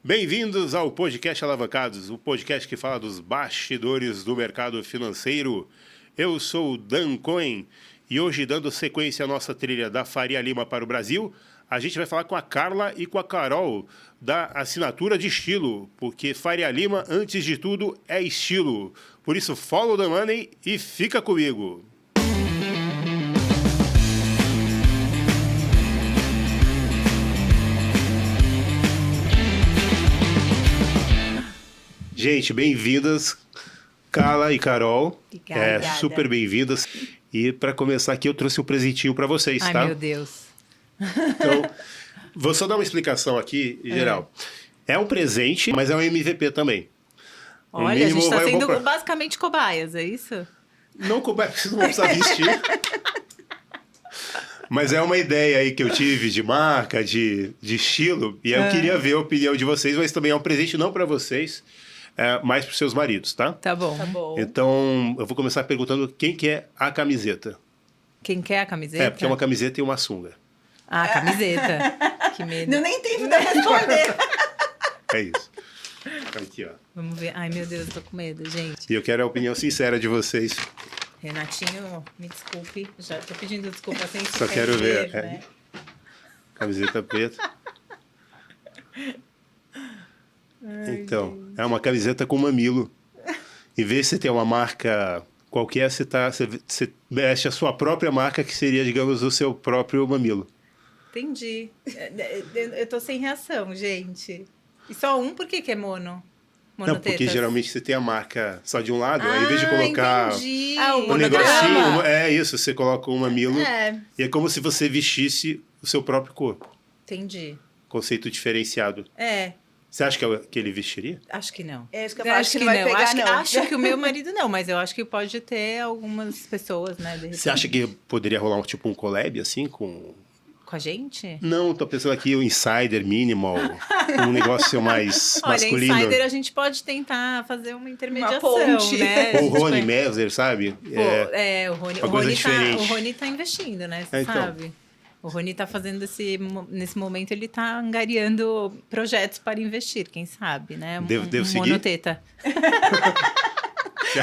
Bem-vindos ao podcast Alavancados, o podcast que fala dos bastidores do mercado financeiro. Eu sou o Dan Cohen e hoje, dando sequência à nossa trilha da Faria Lima para o Brasil, a gente vai falar com a Carla e com a Carol da Assinatura de Estilo, porque Faria Lima, antes de tudo, é estilo. Por isso, follow the money e fica comigo. Gente, bem-vindas, Carla e Carol. Obrigada. Super bem-vindas. E para começar aqui, eu trouxe um presentinho para vocês, tá? Ai, meu Deus. Então, vou só dar uma explicação aqui, em geral. É um presente, mas é um MVP também. Olha, a gente está sendo basicamente cobaias, é isso? Não cobaia, porque vocês não vão precisar vestir. Mas é uma ideia aí que eu tive de marca, de estilo. E eu queria ver a opinião de vocês, mas também é um presente não para vocês, mais para os seus maridos, tá? Tá bom. Então, eu vou começar perguntando quem quer a camiseta. Quem quer a camiseta? É, porque é uma camiseta e uma sunga. Ah, camiseta. Que medo. Não nem tempo de responder. É isso. Aqui, ó. Vamos ver. Ai, meu Deus, eu tô com medo, gente. E eu quero a opinião sincera de vocês. Renatinho, me desculpe. Já tô pedindo desculpa sem se Só quero ver. né? Camiseta preta. Então, é uma camiseta com mamilo. Em vez de você ter uma marca qualquer, você veste a sua própria marca, que seria, digamos, o seu próprio mamilo. Entendi. Eu tô sem reação, gente. E só um, por que é mono? Não, porque geralmente você tem a marca só de um lado, aí em vez de colocar entendi. um negocinho, é isso, você coloca um mamilo, e é como se você vestisse o seu próprio corpo. Entendi. Conceito diferenciado. Você acha que ele vestiria? Acho que não. É isso que eu falo, acho que não vai pegar, acho que o meu marido não, mas eu acho que pode ter algumas pessoas, né? Você acha que poderia rolar um collab, assim, com a gente? Não, tô pensando aqui o Insider Minimal, um negócio mais masculino. Olha, Insider a gente pode tentar fazer uma intermediação, uma ponte, né? Ou o Rony Mesler, sabe? O Rony tá investindo, né? Você sabe? Então. O Rony tá fazendo nesse momento, ele tá angariando projetos para investir, quem sabe, né? Devo seguir? Monoteta.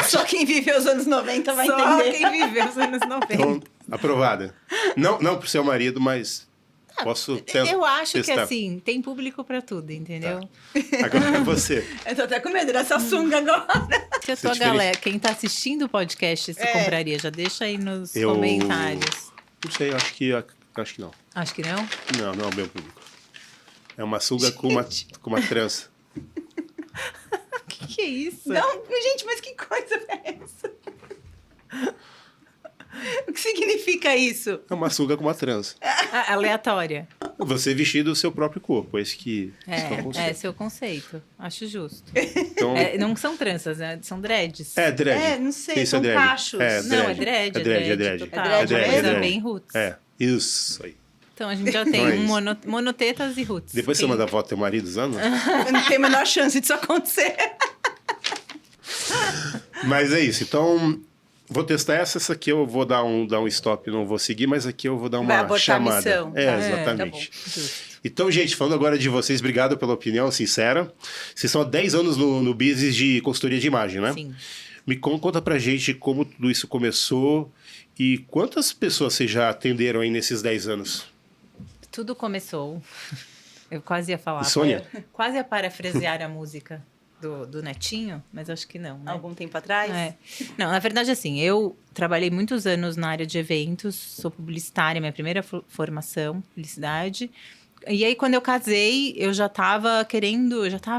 Só quem viveu os anos 90 vai entender. Só quem viveu os anos 90. Então, aprovada. Não pro seu marido, mas posso testar. Eu acho que, assim, tem público para tudo, entendeu? Tá. Agora é você. Eu tô até com medo dessa sunga agora. Se a tua galera, quem tá assistindo o podcast, se compraria, já deixa aí nos comentários. Não sei, acho que não. Acho que não? Não é o meu público. É uma sunga com uma trança. Que é isso? Não, gente, mas que coisa é essa? O que significa isso? É uma sunga com uma trança. Aleatória. Você vestir o seu próprio corpo, esse que é o conceito. É seu conceito. Acho justo. Então, não são tranças, né? São dreads. É, dread. Não sei, Isso são dread. cachos. Não, é dread. É dread. Total. É dread Coisa mesmo? bem roots. Isso aí. Então a gente já tem monotetas e roots. Depois você manda foto do teu marido usando? Eu não tenho a menor chance disso acontecer. Mas é isso. Então, vou testar essa aqui eu vou dar um stop, não vou seguir, mas aqui eu vou dar uma chamada. Missão. Exatamente. Tá bom. Então, gente, falando agora de vocês, obrigado pela opinião sincera. Vocês são há 10 anos no business de consultoria de imagem, né? Sim. Me conta pra gente como tudo isso começou e quantas pessoas vocês já atenderam aí nesses 10 anos? Tudo começou. Eu quase ia falar. Sônia? Quase ia parafrasear a música do Netinho, mas acho que não. Né? Algum tempo atrás? Não, na verdade, assim, eu trabalhei muitos anos na área de eventos, sou publicitária, minha primeira formação, publicidade. E aí, quando eu casei, eu já estava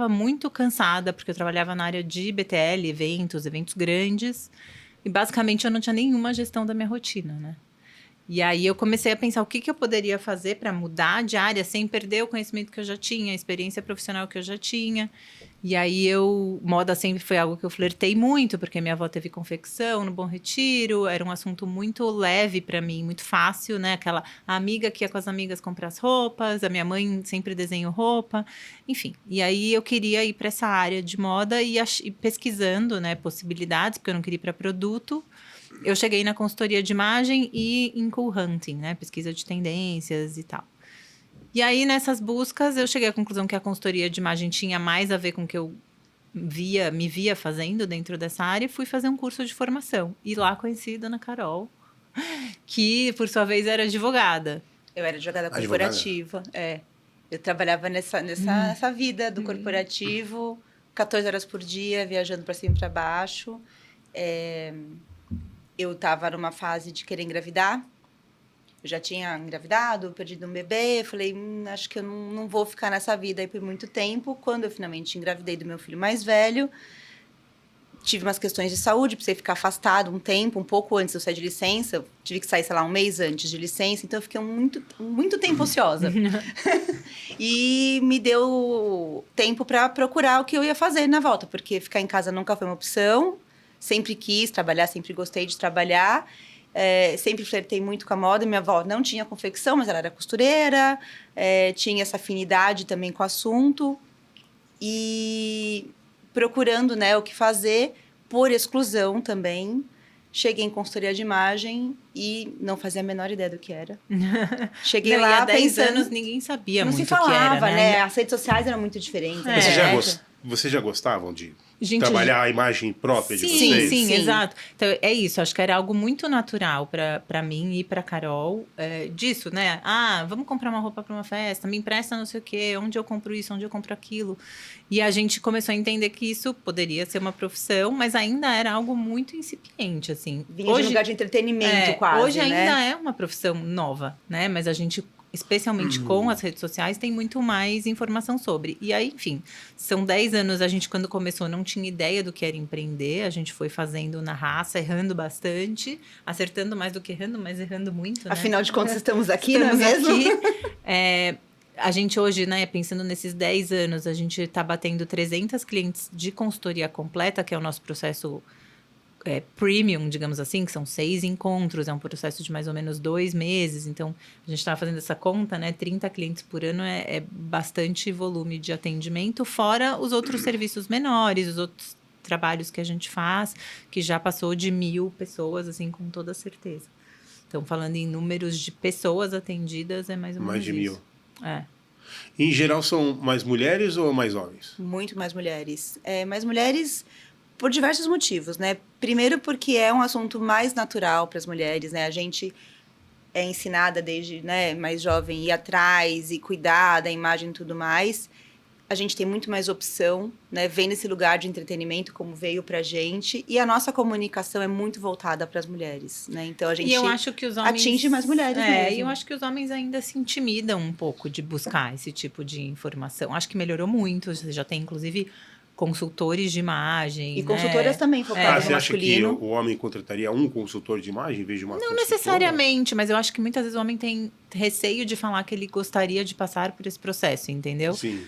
muito cansada, porque eu trabalhava na área de BTL, eventos grandes, e basicamente eu não tinha nenhuma gestão da minha rotina, né? E aí eu comecei a pensar o que eu poderia fazer para mudar de área sem perder o conhecimento que eu já tinha, a experiência profissional que eu já tinha. E aí moda sempre foi algo que eu flertei muito, porque minha avó teve confecção no Bom Retiro, era um assunto muito leve para mim, muito fácil, né? Aquela amiga que ia com as amigas comprar as roupas, a minha mãe sempre desenhou roupa, enfim. E aí eu queria ir para essa área de moda e pesquisando, né, possibilidades, porque eu não queria ir para produto. Eu cheguei na consultoria de imagem e em cool hunting, né? Pesquisa de tendências e tal. E aí, nessas buscas, eu cheguei à conclusão que a consultoria de imagem tinha mais a ver com o que eu me via fazendo dentro dessa área e fui fazer um curso de formação. E lá conheci a Dona Carol, que, por sua vez, era advogada. Eu era advogada corporativa, Eu trabalhava nessa vida do corporativo, 14 horas por dia, viajando para cima e para baixo. Eu estava numa fase de querer engravidar. Eu já tinha engravidado, perdido um bebê. Falei, acho que eu não vou ficar nessa vida aí por muito tempo. Quando eu finalmente engravidei do meu filho mais velho, tive umas questões de saúde, precisei ficar afastado um tempo, um pouco antes de eu sair de licença. Eu tive que sair, sei lá, um mês antes de licença. Então, eu fiquei muito tempo ociosa. E me deu tempo para procurar o que eu ia fazer na volta. Porque ficar em casa nunca foi uma opção. Sempre quis trabalhar, sempre gostei de trabalhar. Sempre flertei muito com a moda. Minha avó não tinha confecção, mas ela era costureira. Tinha essa afinidade também com o assunto. E procurando, né, o que fazer, por exclusão também. Cheguei em consultoria de imagem e não fazia a menor ideia do que era. Cheguei lá há 10 pensando... anos ninguém sabia não muito se o que era, falava, né? As redes sociais eram muito diferentes. Vocês já gostavam de Gente, a imagem própria de sim, vocês? sim, exato. Então, é isso. Acho que era algo muito natural para mim e para Carol. Disso, né? Vamos comprar uma roupa para uma festa, me empresta não sei o quê, onde eu compro isso, onde eu compro aquilo. E a gente começou a entender que isso poderia ser uma profissão, mas ainda era algo muito incipiente, assim. Vinha de um lugar de entretenimento, quase, hoje né? ainda é uma profissão nova, né? Mas a gente, especialmente com as redes sociais, tem muito mais informação sobre. E aí, enfim, são 10 anos. A gente, quando começou, não tinha ideia do que era empreender. A gente foi fazendo na raça, errando bastante, acertando mais do que errando, mas errando muito, né? Afinal de contas, estamos aqui, Estamos não é mesmo? aqui. A gente hoje, né, pensando nesses 10 anos, a gente está batendo 300 clientes de consultoria completa, que é o nosso processo premium, digamos assim, que são 6 encontros, é um processo de mais ou menos 2 meses. Então, a gente estava fazendo essa conta, né? 30 clientes por ano é bastante volume de atendimento, fora os outros serviços menores, os outros trabalhos que a gente faz, que já passou de 1.000 pessoas, assim, com toda certeza. Então, falando em números de pessoas atendidas, é mais ou menos Mais de 1.000. isso. Em geral, são mais mulheres ou mais homens? Muito mais mulheres. Mais mulheres por diversos motivos, né? Primeiro porque é um assunto mais natural para as mulheres, né? A gente é ensinada desde, né, mais jovem ir atrás e cuidar da imagem e tudo mais. A gente tem muito mais opção, né? Vem nesse lugar de entretenimento como veio pra gente. E a nossa comunicação é muito voltada para as mulheres, né? Então, a gente eu acho que os homens, atinge mais mulheres mesmo. E eu acho que os homens ainda se intimidam um pouco de buscar esse tipo de informação. Acho que melhorou muito. Você já tem, inclusive, consultores de imagem. E consultoras também focadas Você no acha masculino. que o homem contrataria um consultor de imagem em vez de uma Não consultora? necessariamente, mas eu acho que muitas vezes o homem tem receio de falar que ele gostaria de passar por esse processo, entendeu? Sim.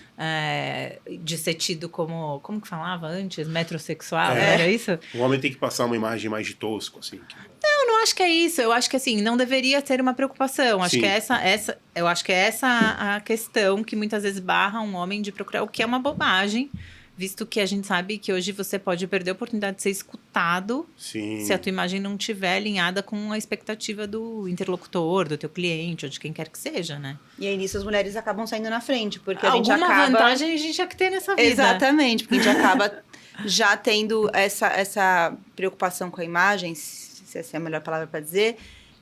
De ser tido como que falava antes? Metrosexual, era isso? O homem tem que passar uma imagem mais de tosco, assim. Eu não acho que é isso. Eu acho que, assim, não deveria ter uma preocupação. Acho Sim. que eu acho que é essa a questão que muitas vezes barra um homem de procurar, o que é uma bobagem, visto que a gente sabe que hoje você pode perder a oportunidade de ser escutado. Sim. Se a tua imagem não estiver alinhada com a expectativa do interlocutor, do teu cliente, ou de quem quer que seja, né? E aí, nisso, as mulheres acabam saindo na frente, porque a gente Alguma acaba... vantagem a gente já que tem nessa vida. Exatamente, porque a gente acaba já tendo essa preocupação com a imagem, se essa é a melhor palavra para dizer.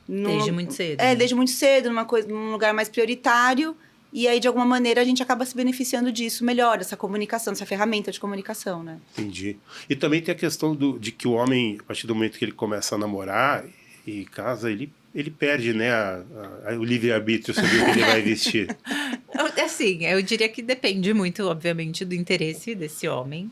Desde muito cedo. Desde muito cedo, num lugar mais prioritário. E aí, de alguma maneira, a gente acaba se beneficiando disso melhor, dessa comunicação, dessa ferramenta de comunicação, né? Entendi. E também tem a questão de que o homem, a partir do momento que ele começa a namorar e casa, ele perde, né, o livre-arbítrio sobre o que ele vai vestir. Assim, eu diria que depende muito, obviamente, do interesse desse homem.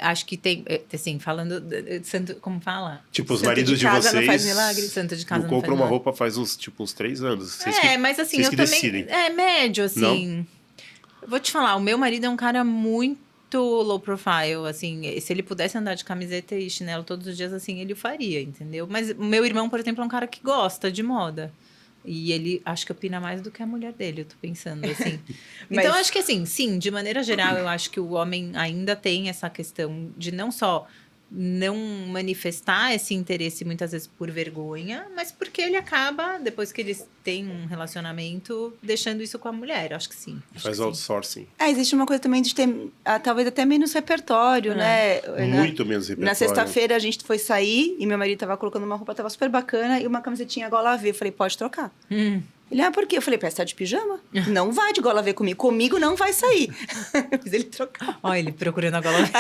Acho que tem, assim, falando de santo, como fala? Tipo, os Santo maridos de de casa vocês não faz milagre. Santo de casa não não compram faz uma milagre. roupa faz uns 3 anos. Mas assim, vocês eu que também... decidem. Médio, assim. Eu vou te falar, o meu marido é um cara muito low profile, assim. Se ele pudesse andar de camiseta e chinelo todos os dias, assim, ele o faria, entendeu? Mas o meu irmão, por exemplo, é um cara que gosta de moda. E ele, acho que opina mais do que a mulher dele, eu tô pensando, assim. Mas- Então, eu acho que, assim, sim, de maneira geral, eu acho que o homem ainda tem essa questão de não só não manifestar esse interesse muitas vezes por vergonha, mas porque ele acaba, depois que eles têm um relacionamento, deixando isso com a mulher. Acho que sim. Faz outsourcing. Existe uma coisa também de ter, talvez até menos repertório, né? Muito menos repertório. Na sexta-feira a gente foi sair e meu marido tava colocando uma roupa, tava super bacana, e uma camisetinha gola V. Eu falei, pode trocar. Ele, por quê? Eu falei, parece que tá de pijama. Não vai de gola V comigo. Comigo não vai sair. Eu fiz ele trocar. Olha, ele procurando a gola V.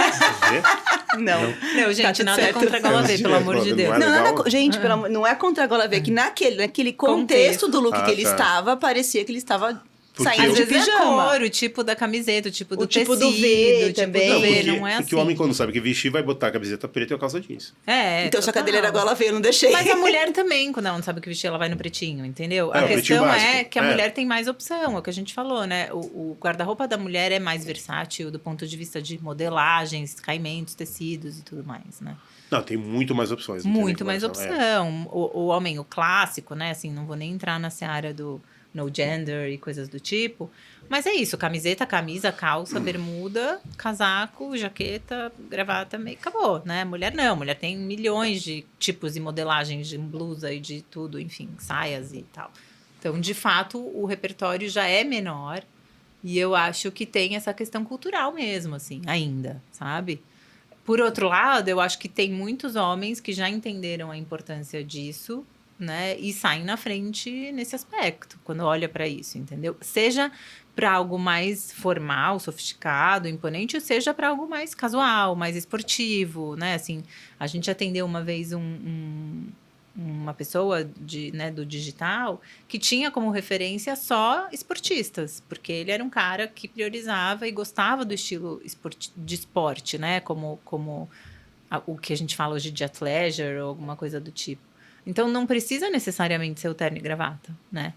Não, gente, tá nada certo. contra a gola V, pelo amor de Deus. Não é legal? Gente, não é contra a gola V, que naquele contexto do look que ele estava, parecia que ele estava saindo Às de vezes pijama. É a cor, o tipo da camiseta, o tipo do tipo tecido, do V o tipo também. do V, Porque, não é assim. porque o homem, quando sabe que vestir, vai botar a camiseta preta e a calça jeans. Então, se a total. cadeira era gola V, eu não deixei. Mas a mulher também, quando ela não sabe o que vestir, ela vai no pretinho, entendeu? É, A o pretinho questão é básico. que a É. mulher tem mais opção, é o que a gente falou, né? O guarda-roupa da mulher é mais versátil do ponto de vista de modelagens, caimentos, tecidos e tudo mais, né? Não, tem muito mais opções. não tem Muito nem mais comparação, opção. O homem, o clássico, né? Assim, não vou nem entrar na seara do no gender e coisas do tipo. Mas é isso, camiseta, camisa, calça, bermuda, casaco, jaqueta, gravata, meio acabou, né? Mulher não, mulher tem milhões de tipos e modelagens de blusa e de tudo, enfim, saias e tal. Então, de fato, o repertório já é menor e eu acho que tem essa questão cultural mesmo, assim, ainda, sabe? Por outro lado, eu acho que tem muitos homens que já entenderam a importância disso, né? E saem na frente nesse aspecto, quando olha para isso, entendeu? Seja para algo mais formal, sofisticado, imponente, ou seja para algo mais casual, mais esportivo, né? Assim, a gente atendeu uma vez uma pessoa do digital que tinha como referência só esportistas, porque ele era um cara que priorizava e gostava do estilo de esporte, né? Como o que a gente fala hoje de athleisure ou alguma coisa do tipo. Então, não precisa necessariamente ser o terno e gravata, né?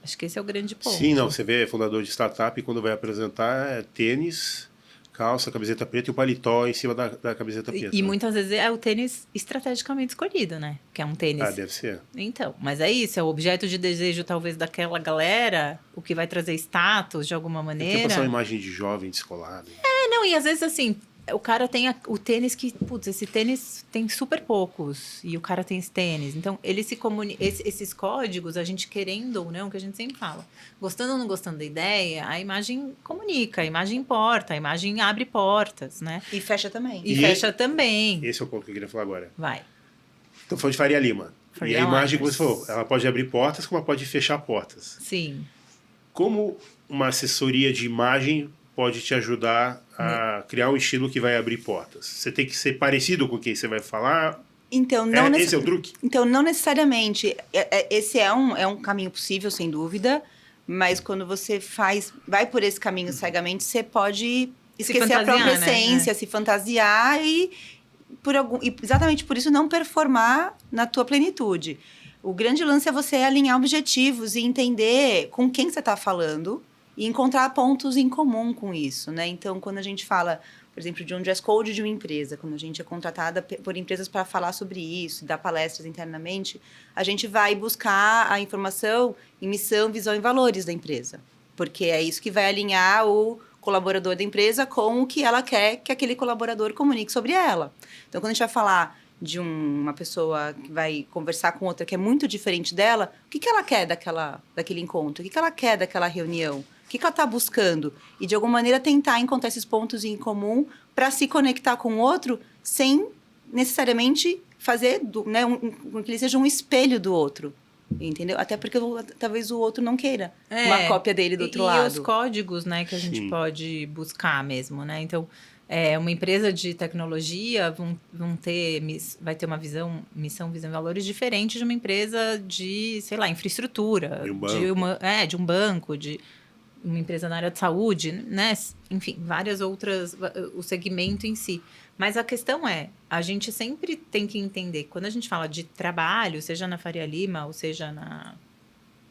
Acho que esse é o grande ponto. Sim, não, você vê fundador de startup quando vai apresentar tênis, calça, camiseta preta e o paletó em cima da camiseta preta. E né? muitas vezes é o tênis estrategicamente escolhido, né? Que é um tênis. Ah, deve ser. Então, mas é isso, é o objeto de desejo talvez daquela galera, o que vai trazer status de alguma Tem que maneira. passar uma imagem de jovem descolado. Não, e às vezes assim, o cara tem o tênis que, putz, esse tênis tem super poucos, e o cara tem esse tênis. Então, ele se comunica, esses códigos, a gente querendo ou não, que a gente sempre fala, gostando ou não gostando da ideia, a imagem comunica, a imagem importa, a imagem abre portas, né? E fecha também. E fecha também. Esse é o ponto que eu queria falar agora. Vai. Então, falando de Faria Lima. Faria E a imagem, Limers. como você falou, ela pode abrir portas, como ela pode fechar portas. Sim. Como uma assessoria de imagem pode te ajudar a criar um estilo que vai abrir portas? Você tem que ser parecido com quem você vai falar? Então, não Esse é o truque? Então, não necessariamente. Esse é um caminho possível, sem dúvida. Mas quando você vai por esse caminho cegamente, você pode esquecer a própria fantasiar, né? essência, se fantasiar e exatamente por isso não performar na tua plenitude. O grande lance é você alinhar objetivos e entender com quem você está falando e encontrar pontos em comum com isso, né? Então, quando a gente fala, por exemplo, de um dress code de uma empresa, quando a gente é contratada por empresas para falar sobre isso, dar palestras internamente, a gente vai buscar a informação em missão, visão e valores da empresa, porque é isso que vai alinhar o colaborador da empresa com o que ela quer que aquele colaborador comunique sobre ela. Então, quando a gente vai falar de uma pessoa que vai conversar com outra que é muito diferente dela, o que ela quer daquele encontro? O que ela quer daquela reunião? O que ela está buscando? E, de alguma maneira, tentar encontrar esses pontos em comum para se conectar com o outro sem necessariamente fazer com que ele seja um espelho do outro. Entendeu? Até porque talvez o outro não queira uma cópia dele do outro lado. E os códigos, né, que a gente pode buscar mesmo, né? Então, uma empresa de tecnologia vai ter uma missão, visão e valores diferente de uma empresa de, sei lá, infraestrutura. De um banco, de uma empresa na área de saúde, né? Enfim, várias outras, o segmento em si. Mas a questão a gente sempre tem que entender, quando a gente fala de trabalho, seja na Faria Lima, ou seja na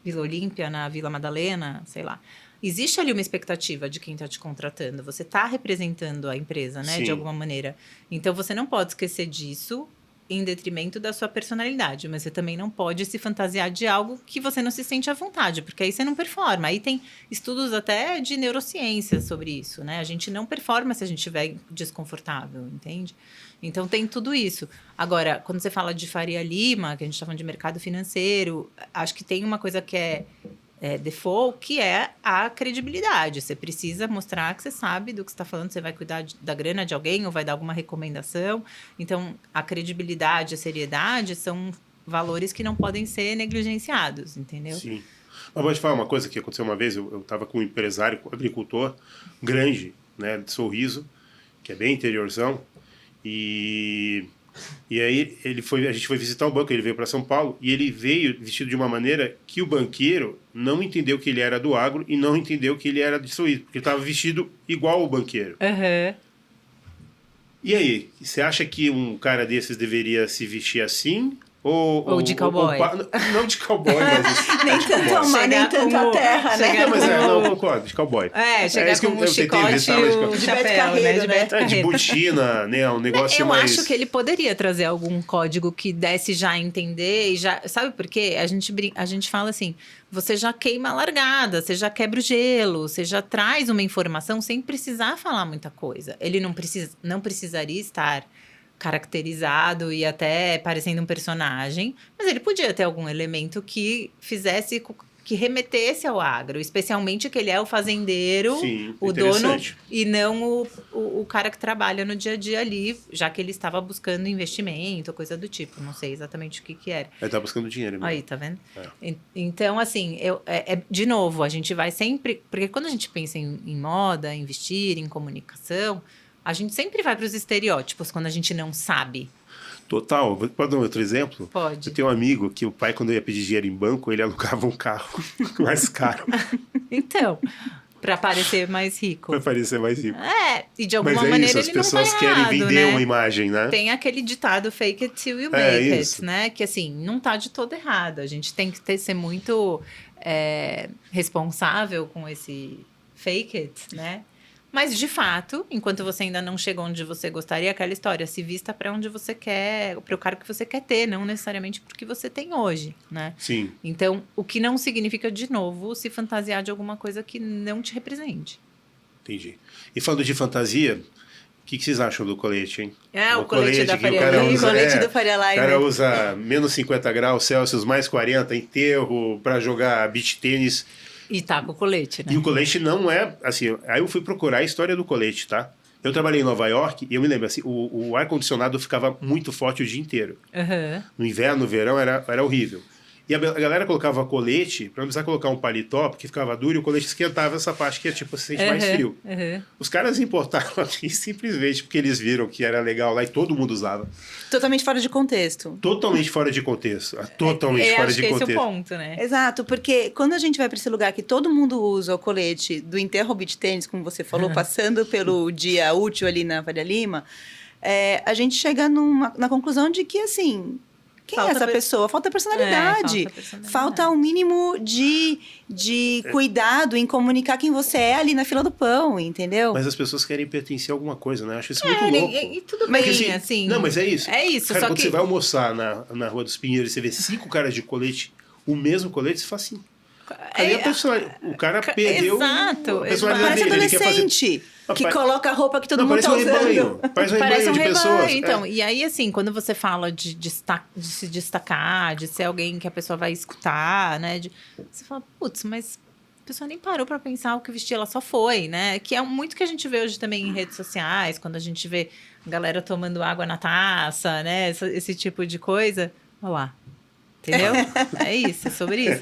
Vila Olímpia, na Vila Madalena, sei lá, existe ali uma expectativa de quem está te contratando. Você está representando a empresa, né? Sim. De alguma maneira. Então, você não pode esquecer disso em detrimento da sua personalidade, mas você também não pode se fantasiar de algo que você não se sente à vontade, porque aí você não performa. Aí tem estudos até de neurociência sobre isso, né? A gente não performa se a gente estiver desconfortável, entende? Então tem tudo isso. Agora, quando você fala de Faria Lima, que a gente está falando de mercado financeiro, acho que tem uma coisa que é default, que é a credibilidade. Você precisa mostrar que você sabe do que você está falando, você vai cuidar da grana de alguém ou vai dar alguma recomendação. Então, a credibilidade, a seriedade são valores que não podem ser negligenciados, entendeu? Sim. Mas vou te falar uma coisa que aconteceu uma vez. Eu estava com um empresário, um agricultor grande, né, de Sorriso, que é bem interiorzão, e aí a gente foi visitar o banco, ele veio para São Paulo e ele veio vestido de uma maneira que o banqueiro não entendeu que ele era do agro e não entendeu que ele era de Sorriso, porque ele estava vestido igual o banqueiro. Uhum. E aí, você acha que um cara desses deveria se vestir assim? Ou de cowboy? Não de cowboy, mas... Nem tanto ao mar, nem tanto à terra, né? Não, mas não, concordo, de cowboy. Chegar isso que com o eu tentei chicote evitar, e mas- o De chapéu, Beto Carreiro, né? De Beto De Carreiro. botina, né? Um negócio Eu mais... acho que ele poderia trazer algum código que desse já a entender e já... Sabe por quê? A gente fala assim, você já queima a largada, você já quebra o gelo, você já traz uma informação sem precisar falar muita coisa. Ele não precisaria estar caracterizado e até parecendo um personagem, mas ele podia ter algum elemento que fizesse... que remetesse ao agro, especialmente que ele é o fazendeiro, Sim, o dono, interessante. e não o cara que trabalha no dia a dia ali, já que ele estava buscando investimento, coisa do tipo. Não sei exatamente o que era. Ele tá buscando dinheiro mesmo. Aí, tá vendo? É. Então, assim, de novo, a gente vai sempre... Porque quando a gente pensa em moda, em vestir, em comunicação, a gente sempre vai para os estereótipos quando a gente não sabe. Total. Pode dar um outro exemplo? Pode. Eu tenho um amigo que o pai, quando ia pedir dinheiro em banco, ele alugava um carro mais caro Então, para parecer mais rico. para parecer mais rico. E de alguma Mas é maneira isso, as ele não tá pessoas querem errado, vender né? uma imagem, né? Tem aquele ditado fake it till you É, make it, isso. né? Que assim, não tá de todo errado. A gente tem que ser muito responsável com esse fake it, né? Mas, de fato, enquanto você ainda não chegou onde você gostaria, aquela história, se vista para onde você quer, para o cargo que você quer ter, não necessariamente porque você tem hoje, né? Sim. Então, o que não significa, de novo, se fantasiar de alguma coisa que não te represente. Entendi. E falando de fantasia, o que vocês acham do colete, hein? O colete da que o Faria cara Lima. usa, O colete do Faria O Lima. cara usa menos 50 graus Celsius, mais 40, enterro, para jogar beach tênis. E tá com o colete, né? E o colete não é, assim, aí eu fui procurar a história do colete, tá? Eu trabalhei em Nova York e eu me lembro, assim, o ar-condicionado ficava muito forte o dia inteiro. Uhum. No inverno, no verão, era horrível. E a galera colocava colete, pra não precisar colocar um paletó, porque ficava duro e o colete esquentava essa parte que é tipo, você sente mais frio. Uhum. Os caras importaram aqui simplesmente porque eles viram que era legal lá e todo mundo usava. Totalmente fora de contexto. Totalmente fora de contexto. Totalmente Eu fora acho de que esse é o contexto. ponto, né? Exato, porque quando a gente vai para esse lugar que todo mundo usa o colete do enterro ao beach tênis, como você falou, passando pelo dia útil ali na Faria Lima, a gente chega na conclusão de que, assim, quem Falta é essa pessoa? Falta personalidade. falta personalidade. Falta um mínimo de cuidado em comunicar quem você é ali na fila do pão, entendeu? Mas as pessoas querem pertencer a alguma coisa, né? Eu acho isso muito E, louco. e tudo Mas, bem, assim. Não, mas é isso. É isso, Cara, só quando que... você vai almoçar na Rua dos Pinheiros e você vê 5 caras de colete, o mesmo colete, você fala assim... Cadê a personalidade? O cara perdeu Exato, a personalidade Parece dele. Ele quer fazer... adolescente que coloca a roupa que todo Não, mundo parece tá um usando. rebanho. Parece um Parece rebanho um de rebanho, pessoas. então. E aí, assim, quando você fala de se destacar, de ser alguém que a pessoa vai escutar, né? Você fala, putz, mas a pessoa nem parou pra pensar o que vestir, ela só foi, né? Que é muito que a gente vê hoje também em redes sociais, quando a gente vê a galera tomando água na taça, né? Esse tipo de coisa. Olha lá. Entendeu? É isso, é sobre isso.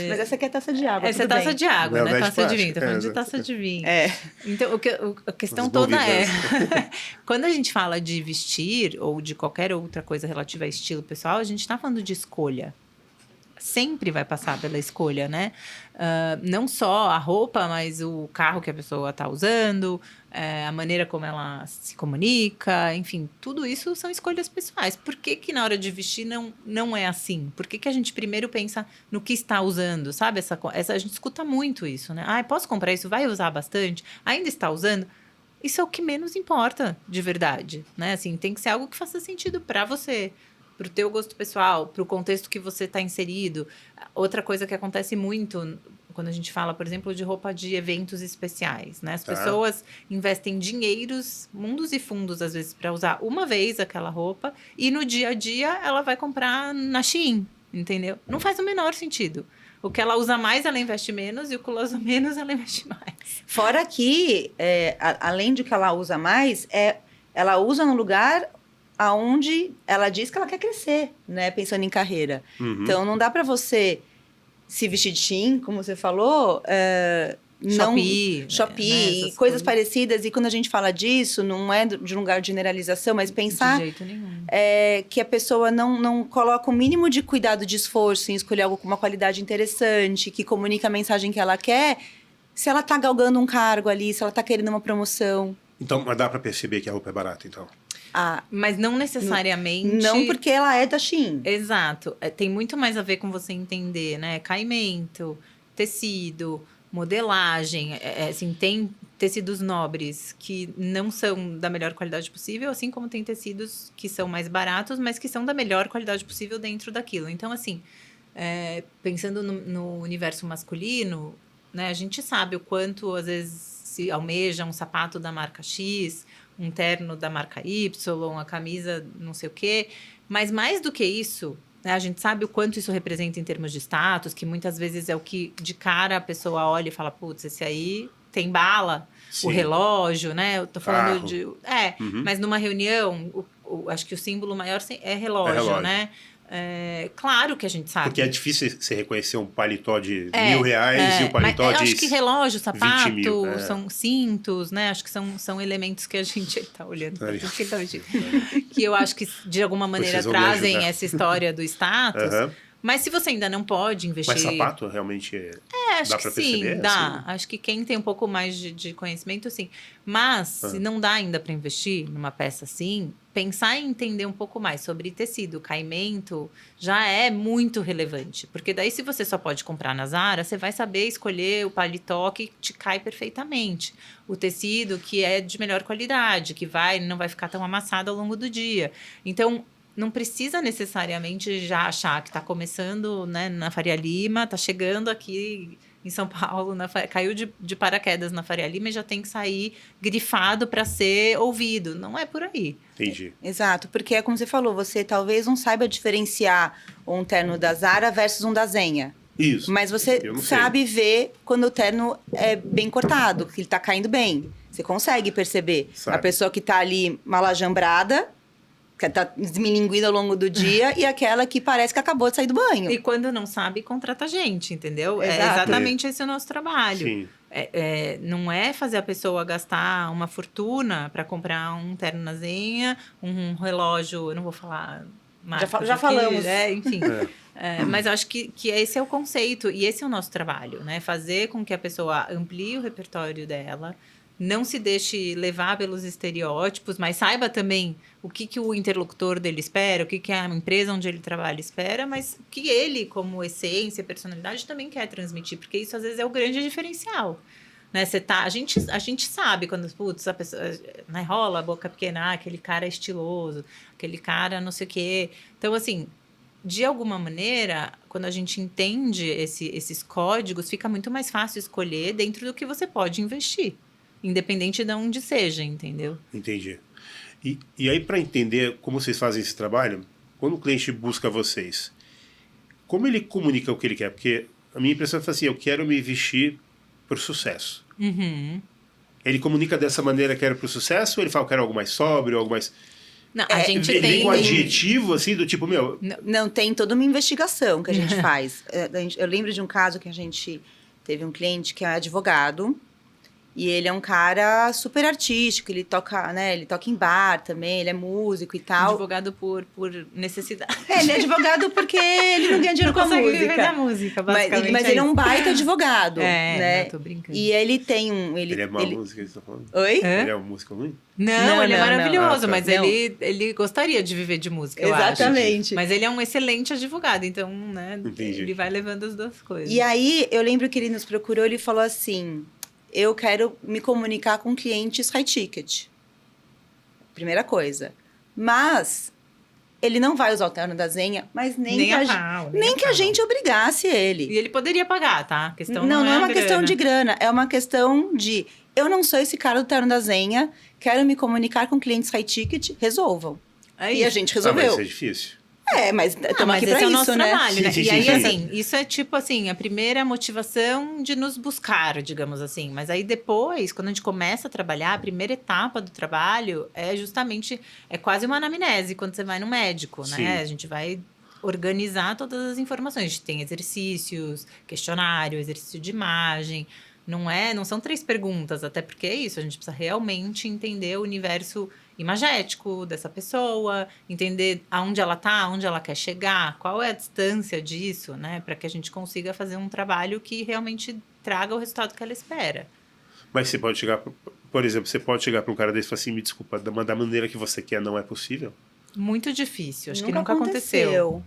Mas essa aqui é taça de água. Essa é tudo taça bem. de água, Não, né? não é de Taça de vinho. plástico. Tô falando de Exato. taça de vinho. É. Então, a questão Os toda é... bovidas. Quando a gente fala de vestir ou de qualquer outra coisa relativa a estilo pessoal, a gente está falando de escolha. Sempre vai passar pela escolha, né? Não só a roupa, mas o carro que a pessoa está usando, a maneira como ela se comunica, enfim, tudo isso são escolhas pessoais. Por que na hora de vestir não é assim? Por que a gente primeiro pensa no que está usando, sabe? A gente escuta muito isso, né? Posso comprar isso? Vai usar bastante? Ainda está usando? isso é o que menos importa, de verdade, né? Assim, tem que ser algo que faça sentido para você, pro teu gosto pessoal, pro contexto que você está inserido. Outra coisa que acontece muito quando a gente fala, por exemplo, de roupa de eventos especiais, né? As pessoas investem dinheiros, mundos e fundos, às vezes, para usar uma vez aquela roupa e no dia a dia ela vai comprar na Shein, entendeu? Não faz o menor sentido. O que ela usa mais, ela investe menos, e o que ela usa menos, ela investe mais. Fora que, além de que ela usa mais, ela usa no lugar aonde ela diz que ela quer crescer, né? Pensando em carreira. Então, não dá para você se vestir de Shein, como você falou, Shopee, coisas parecidas. E quando a gente fala disso, não é de um lugar de generalização, mas pensar de jeito nenhum. Que a pessoa não coloca o mínimo de cuidado, de esforço em escolher algo com uma qualidade interessante, que comunica a mensagem que ela quer, se ela tá galgando um cargo ali, se ela tá querendo uma promoção. Então, mas dá para perceber que a roupa é barata, então? Mas não necessariamente. Não porque ela é da Shein. Exato. Tem muito mais a ver com você entender, né? Caimento, tecido, modelagem. Assim, tem tecidos nobres que não são da melhor qualidade possível, assim como tem tecidos que são mais baratos, mas que são da melhor qualidade possível dentro daquilo. Então, assim, pensando no universo masculino, né? A gente sabe o quanto, às vezes, se almeja um sapato da marca X, um terno da marca Y, a camisa não sei o quê. Mas mais do que isso, né, a gente sabe o quanto isso representa em termos de status, que muitas vezes é o que de cara a pessoa olha e fala, putz, esse aí tem bala, Sim. o relógio, né? Eu tô falando Carro. de... Mas numa reunião, acho que o símbolo maior é relógio, né? Claro que a gente sabe. Porque é difícil você reconhecer um paletó de R$1.000 e um paletó de... Eu acho que relógio, sapato, 20 mil, são cintos, né? Acho que são elementos que a gente tá olhando. Que eu acho que, de alguma maneira, trazem essa história do status. Mas se você ainda não pode investir... Mas sapato realmente acho dá que pra sim, perceber? dá. Assim? Acho que quem tem um pouco mais de conhecimento, sim. Mas, se não dá ainda para investir numa peça assim, pensar em entender um pouco mais sobre tecido, caimento, já é muito relevante. Porque daí, se você só pode comprar na Zara, você vai saber escolher o paletó que te cai perfeitamente. O tecido que é de melhor qualidade, que não vai ficar tão amassado ao longo do dia. Então, não precisa necessariamente já achar que está começando, né, na Faria Lima, está chegando aqui em São Paulo, caiu de paraquedas na Faria Lima e já tem que sair grifado para ser ouvido. Não é por aí. Entendi. Exato, porque é como você falou, você talvez não saiba diferenciar um terno da Zara versus um da Zenha. Isso. Mas você sabe ver quando o terno é bem cortado, que ele está caindo bem. Você consegue perceber. Sabe. A pessoa que está ali malajambrada, que tá desmilinguida ao longo do dia, e aquela que parece que acabou de sair do banho. E quando não sabe, contrata gente, entendeu? Exato. É exatamente esse o nosso trabalho. Sim. Não é fazer a pessoa gastar uma fortuna para comprar um terno na Zenha, um relógio, eu não vou falar marca. Já falamos. Enfim. Mas eu acho que esse é o conceito, e esse é o nosso trabalho, né? Fazer com que a pessoa amplie o repertório dela, não se deixe levar pelos estereótipos, mas saiba também o que o interlocutor dele espera, o que a empresa onde ele trabalha espera, mas o que ele, como essência, personalidade, também quer transmitir, porque isso às vezes é o grande diferencial. Né? A gente sabe quando, putz, a pessoa, né, rola a boca pequena, aquele cara é estiloso, aquele cara não sei o quê. Então, assim, de alguma maneira, quando a gente entende esses códigos, fica muito mais fácil escolher dentro do que você pode investir. Independente de onde seja, entendeu? Entendi. E aí, para entender como vocês fazem esse trabalho, quando o cliente busca vocês, como ele comunica o que ele quer? Porque a minha impressão é assim, eu quero me vestir para o sucesso. Ele comunica dessa maneira, quero para o sucesso, ou ele fala, quero algo mais sóbrio, algo mais... Não, a gente ele tem vem com adjetivo, assim, do tipo, meu... Não, tem toda uma investigação que a gente faz. Eu lembro de um caso que a gente teve um cliente que é advogado, e ele é um cara super artístico, ele toca, né, ele toca em bar também, ele é músico e tal. Advogado por necessidade. Ele é advogado porque ele não ganha dinheiro com a música. Viver da música, basicamente. Mas ele é um baita advogado, né? Não, tô brincando. E ele tem um... Ele é uma música, você tá falando? Oi? Ele é uma música ruim? Não, ele é maravilhoso, não. mas ele gostaria de viver de música, eu acho. Exatamente. Mas ele é um excelente advogado, então, né, Entendi. ele vai levando as duas coisas. E aí, eu lembro que ele nos procurou, ele falou assim... eu quero me comunicar com clientes high ticket. Primeira coisa. Mas ele não vai usar o terno da Zenha, mas nem que a gente obrigasse ele. E ele poderia pagar, tá? A questão Não é uma grana. questão de grana, é uma questão de eu não sou esse cara do terno da Zenha, quero me comunicar com clientes high ticket, resolvam. É E a isso. gente Ah, mas resolveu. isso é difícil. Mas estamos aqui esse pra é o isso, nosso né? trabalho, né? Sim, E aí, sim. assim, isso é tipo assim, a primeira motivação de nos buscar, digamos assim. Mas aí depois, quando a gente começa a trabalhar, a primeira etapa do trabalho é justamente, é quase uma anamnese quando você vai no médico, Sim. né? A gente vai organizar todas as informações. A gente tem exercícios, questionário, exercício de imagem. Não são 3 perguntas, até porque é isso, a gente precisa realmente entender o universo imagético dessa pessoa, entender aonde ela tá, aonde ela quer chegar, qual é a distância disso, né? Para que a gente consiga fazer um trabalho que realmente traga o resultado que ela espera. Mas você pode chegar, por exemplo, você pode chegar para um cara desse e falar assim, me desculpa, da maneira que você quer não é possível? Muito difícil, acho que nunca aconteceu.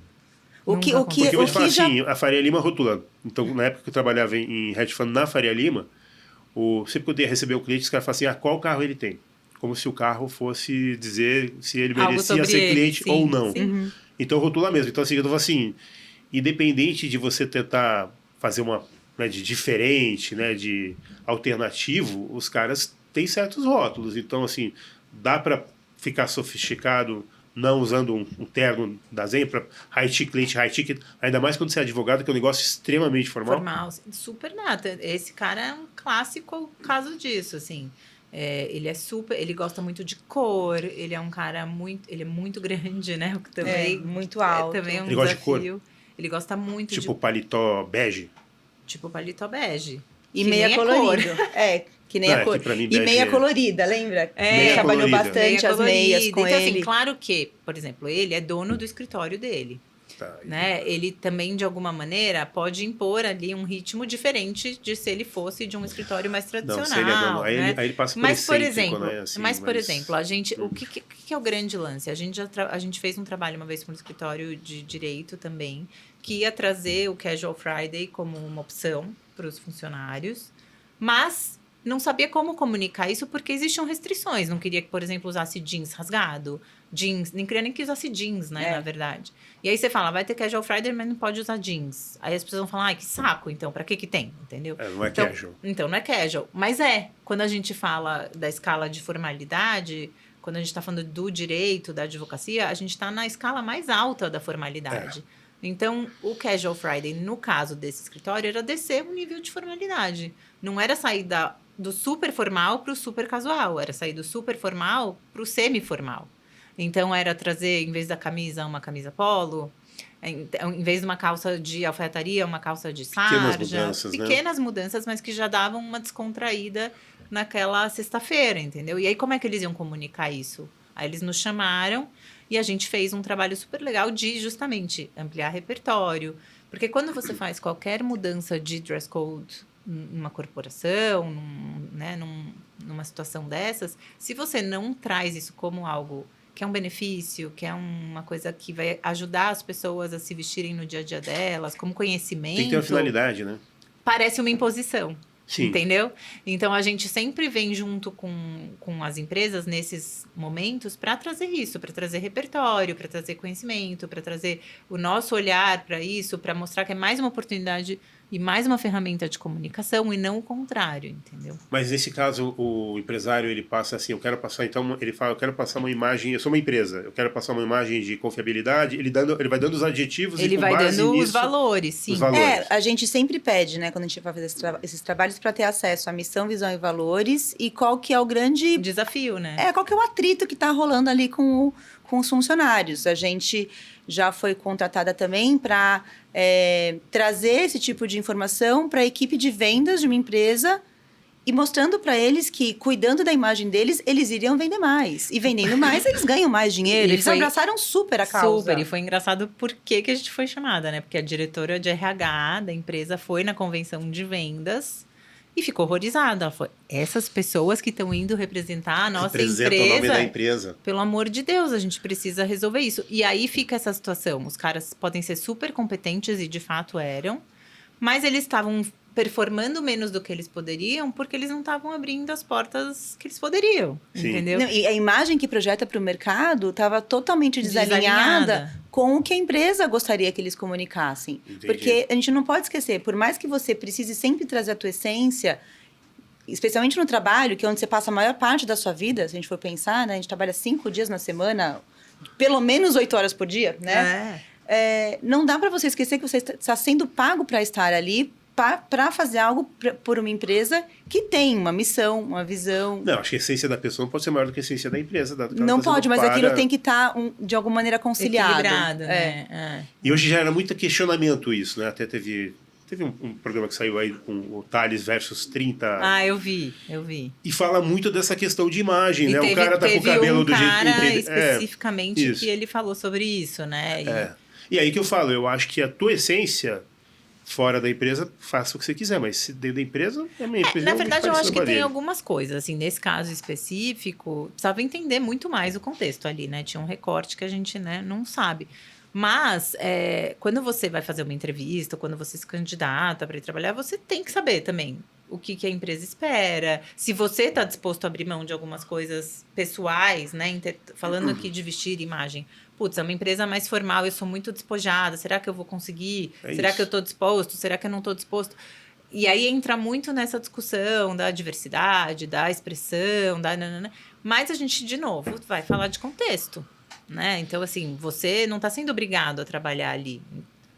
Porque eu vou te falar assim, a Faria Lima rotulando. Então, na época que eu trabalhava em hedge fund na Faria Lima, sempre que eu ia receber o cliente, os caras falavam assim, qual carro ele tem? Como se o carro fosse dizer se ele Algo merecia sobre ser ele, cliente sim, ou não. sim. Então, rotula mesmo. Então, assim, eu tô falando assim, independente de você tentar fazer uma, né, de diferente, né, de alternativo, os caras têm certos rótulos. Então, assim, dá para ficar sofisticado não usando um terno da Zenha para high ticket, ainda mais quando você é advogado, que é um negócio extremamente formal. Super nada. Esse cara é um clássico caso disso, assim. Ele gosta muito de cor, ele é um cara ele é muito grande, né? O que também muito alto. Também é um Ele gosta de desafio. Ele gosta muito tipo paletó bege. Tipo paletó bege. E que meia nem colorido. Que nem a cor. Que pra mim, E bege meia colorida, lembra? Meia Trabalhou colorida. bastante as meias com então, ele. assim, claro que, por exemplo, ele é dono do escritório dele. Tá, Né? Ele também, de alguma maneira, pode impor ali um ritmo diferente de se ele fosse de um escritório mais tradicional. Não, se ele é dono, aí, né? aí ele passa por mas, por excêntrico, exemplo, né? Assim, por exemplo, a gente, o que é o grande lance? A gente fez um trabalho uma vez para um escritório de direito também, que ia trazer o Casual Friday como uma opção para os funcionários, mas não sabia como comunicar isso porque existiam restrições. Não queria que, por exemplo, usasse jeans rasgado, nem queria nem que usasse jeans, né, na verdade. E aí você fala, vai ter Casual Friday, mas não pode usar jeans. Aí as pessoas vão falar, ai, que saco, então, pra que tem, entendeu? Não é casual. Então, não é casual. Mas quando a gente fala da escala de formalidade, quando a gente tá falando do direito, da advocacia, a gente tá na escala mais alta da formalidade. Então, o Casual Friday, no caso desse escritório, era descer o nível de formalidade. Não era sair do super formal para o super casual, era sair do super formal para o semi-formal. Então, era trazer, em vez da camisa, uma camisa polo, em vez de uma calça de alfaiataria, uma calça de sarja. Pequenas mudanças, mas que já davam uma descontraída naquela sexta-feira, entendeu? E aí, como é que eles iam comunicar isso? Aí eles nos chamaram e a gente fez um trabalho super legal de, justamente, ampliar repertório. Porque quando você faz qualquer mudança de dress code numa corporação, numa situação dessas, se você não traz isso como algo que é um benefício, que é uma coisa que vai ajudar as pessoas a se vestirem no dia a dia delas, como conhecimento... Tem que ter uma finalidade, né? Parece uma imposição. Sim. Entendeu? Então, a gente sempre vem junto com as empresas nesses momentos para trazer isso, para trazer repertório, para trazer conhecimento, para trazer o nosso olhar para isso, para mostrar que é mais uma oportunidade e mais uma ferramenta de comunicação e não o contrário, entendeu? Mas nesse caso, o empresário, ele passa assim, eu quero passar, então, ele fala, eu quero passar uma imagem, eu sou uma empresa, eu quero passar uma imagem de confiabilidade, ele vai dando os adjetivos ele e com vai base dando nisso, os valores, sim. Os valores. A gente sempre pede, né, quando a gente vai fazer esses trabalhos, para ter acesso à missão, visão e valores e qual que é o grande... desafio, né? Qual que é o atrito que está rolando ali com os funcionários. A gente já foi contratada também para trazer esse tipo de informação para a equipe de vendas de uma empresa e mostrando para eles que, cuidando da imagem deles, eles iriam vender mais. E vendendo mais, eles ganham mais dinheiro. Eles abraçaram super a causa. Super, e foi engraçado por que a gente foi chamada, né? Porque a diretora de RH da empresa foi na convenção de vendas e ficou horrorizada. Ela falou, essas pessoas que estão indo representar a nossa empresa... o nome da empresa. Pelo amor de Deus, a gente precisa resolver isso. E aí fica essa situação. Os caras podem ser super competentes, e de fato eram, mas eles estavam performando menos do que eles poderiam porque eles não estavam abrindo as portas que eles poderiam, Sim. entendeu? Não, e a imagem que projeta para o mercado estava totalmente desalinhada com o que a empresa gostaria que eles comunicassem. Entendi. Porque a gente não pode esquecer, por mais que você precise sempre trazer a tua essência, especialmente no trabalho, que é onde você passa a maior parte da sua vida, se a gente for pensar, né? A gente trabalha 5 dias na semana, pelo menos 8 horas por dia, né? Não dá para você esquecer que você está sendo pago para estar ali, para fazer algo por uma empresa que tem uma missão, uma visão. Não, acho que a essência da pessoa não pode ser maior do que a essência da empresa. Dado que ela Não tá sendo pode, mas paga. aquilo tem que estar, de alguma maneira, conciliado. Equilibrado, né? E hoje já era muito questionamento isso, né? Até teve um programa que saiu aí com o Thales versus 30. Ah, eu vi. E fala muito dessa questão de imagem, E né? O cara tá com o cabelo do jeito que cara entende. especificamente isso. que ele falou sobre isso, né? E aí que eu falo, eu acho que a tua essência fora da empresa, faça o que você quiser, mas se dentro da empresa, é minha empresa. Na verdade, eu acho que tem algumas coisas, assim, nesse caso específico, precisava entender muito mais o contexto ali, né? Tinha um recorte que a gente, né, não sabe. Mas, quando você vai fazer uma entrevista, quando você se candidata para ir trabalhar, você tem que saber também o que a empresa espera, se você está disposto a abrir mão de algumas coisas pessoais, né? Falando aqui de vestir imagem. Putz, é uma empresa mais formal, eu sou muito despojada, será que eu vou conseguir? Será que eu estou disposto? Será que eu não estou disposto? E aí entra muito nessa discussão da diversidade, da expressão, mas a gente, de novo, vai falar de contexto, né? Então, assim, você não está sendo obrigado a trabalhar ali.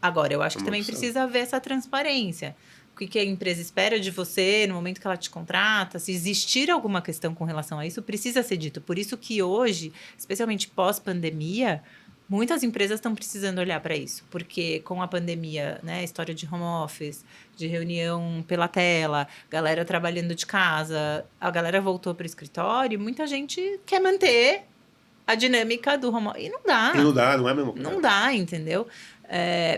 Agora, eu acho que também precisa haver essa transparência. O que a empresa espera de você no momento que ela te contrata, se existir alguma questão com relação a isso, precisa ser dito. Por isso que hoje, especialmente pós-pandemia, muitas empresas estão precisando olhar para isso. Porque com a pandemia, né, história de home office, de reunião pela tela, galera trabalhando de casa, a galera voltou para o escritório, muita gente quer manter a dinâmica do home office. E não dá. Não é mesmo? Não dá, entendeu?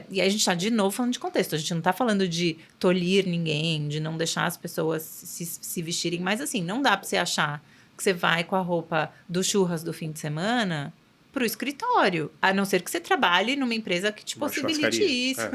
E aí a gente está de novo falando de contexto. A gente não está falando de tolir ninguém, de não deixar as pessoas se vestirem. Mas assim, não dá para você achar que você vai com a roupa do churras do fim de semana para o escritório. A não ser que você trabalhe numa empresa que te possibilite isso.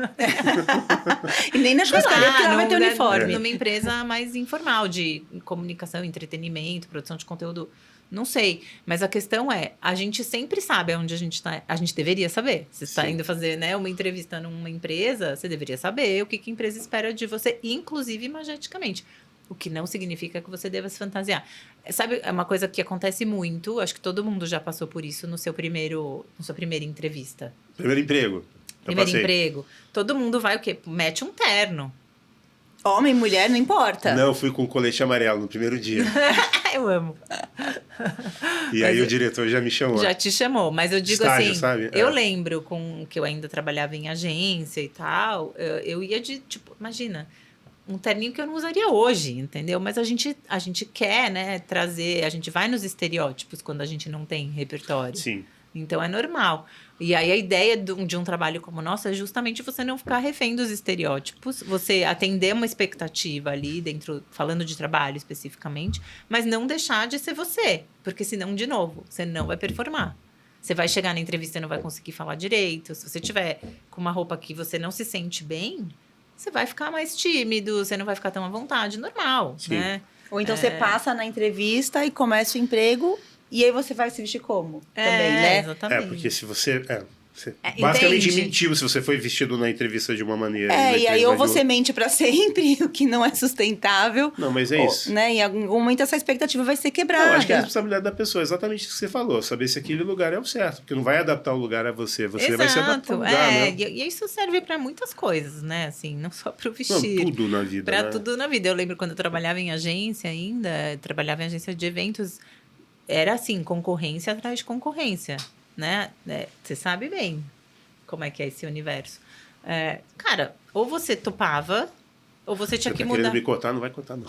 E nem na churrascaria, porque ela vai ter uniforme. Numa empresa mais informal, de comunicação, entretenimento, produção de conteúdo. Não sei, mas a questão é, a gente sempre sabe onde a gente está. A gente deveria saber. Se você está indo fazer, né, uma entrevista numa empresa, você deveria saber o que a empresa espera de você, inclusive imageticamente. O que não significa que você deva se fantasiar. Sabe, é uma coisa que acontece muito, acho que todo mundo já passou por isso na sua primeira entrevista. Primeiro emprego. Primeiro emprego. Todo mundo vai o quê? Mete um terno. Homem, mulher, não importa. Não, eu fui com colete amarelo no primeiro dia. Eu amo. E aí o diretor já me chamou. Já te chamou, mas eu digo Estágio, assim, sabe? Eu lembro que eu ainda trabalhava em agência e tal, eu ia de, tipo, imagina, um terninho que eu não usaria hoje, entendeu? Mas a gente quer, né, trazer, a gente vai nos estereótipos quando a gente não tem repertório. Sim. Então é normal. E aí a ideia de um trabalho como o nosso é justamente você não ficar refém dos estereótipos, você atender uma expectativa ali dentro, falando de trabalho especificamente, mas não deixar de ser você, porque senão, de novo, você não vai performar. Você vai chegar na entrevista e não vai conseguir falar direito. Se você tiver com uma roupa que você não se sente bem, você vai ficar mais tímido, você não vai ficar tão à vontade, normal, né? Ou então você passa na entrevista e começa o emprego. E aí você vai se vestir como? Também, né? Exatamente. Porque se você... Você basicamente mentiu se você foi vestido na entrevista de uma maneira. E aí ou você mente para sempre, o que não é sustentável. Não, mas é isso. Né? Em algum momento essa expectativa vai ser quebrada. Eu acho que é a responsabilidade da pessoa, exatamente isso que você falou. Saber se aquele lugar é o certo. Porque não vai adaptar o lugar a você. Você vai se adaptar ao lugar, né? E isso serve para muitas coisas, né? Assim, não só para o vestir. Não, tudo na vida, Para né? tudo na vida. Eu lembro quando eu trabalhava em agência ainda, trabalhava em agência de eventos, era assim, concorrência atrás de concorrência, né? Você sabe bem como é que é esse universo. Cara, ou você topava, ou você tinha que mudar. Querendo me cortar, não vai cortar, não.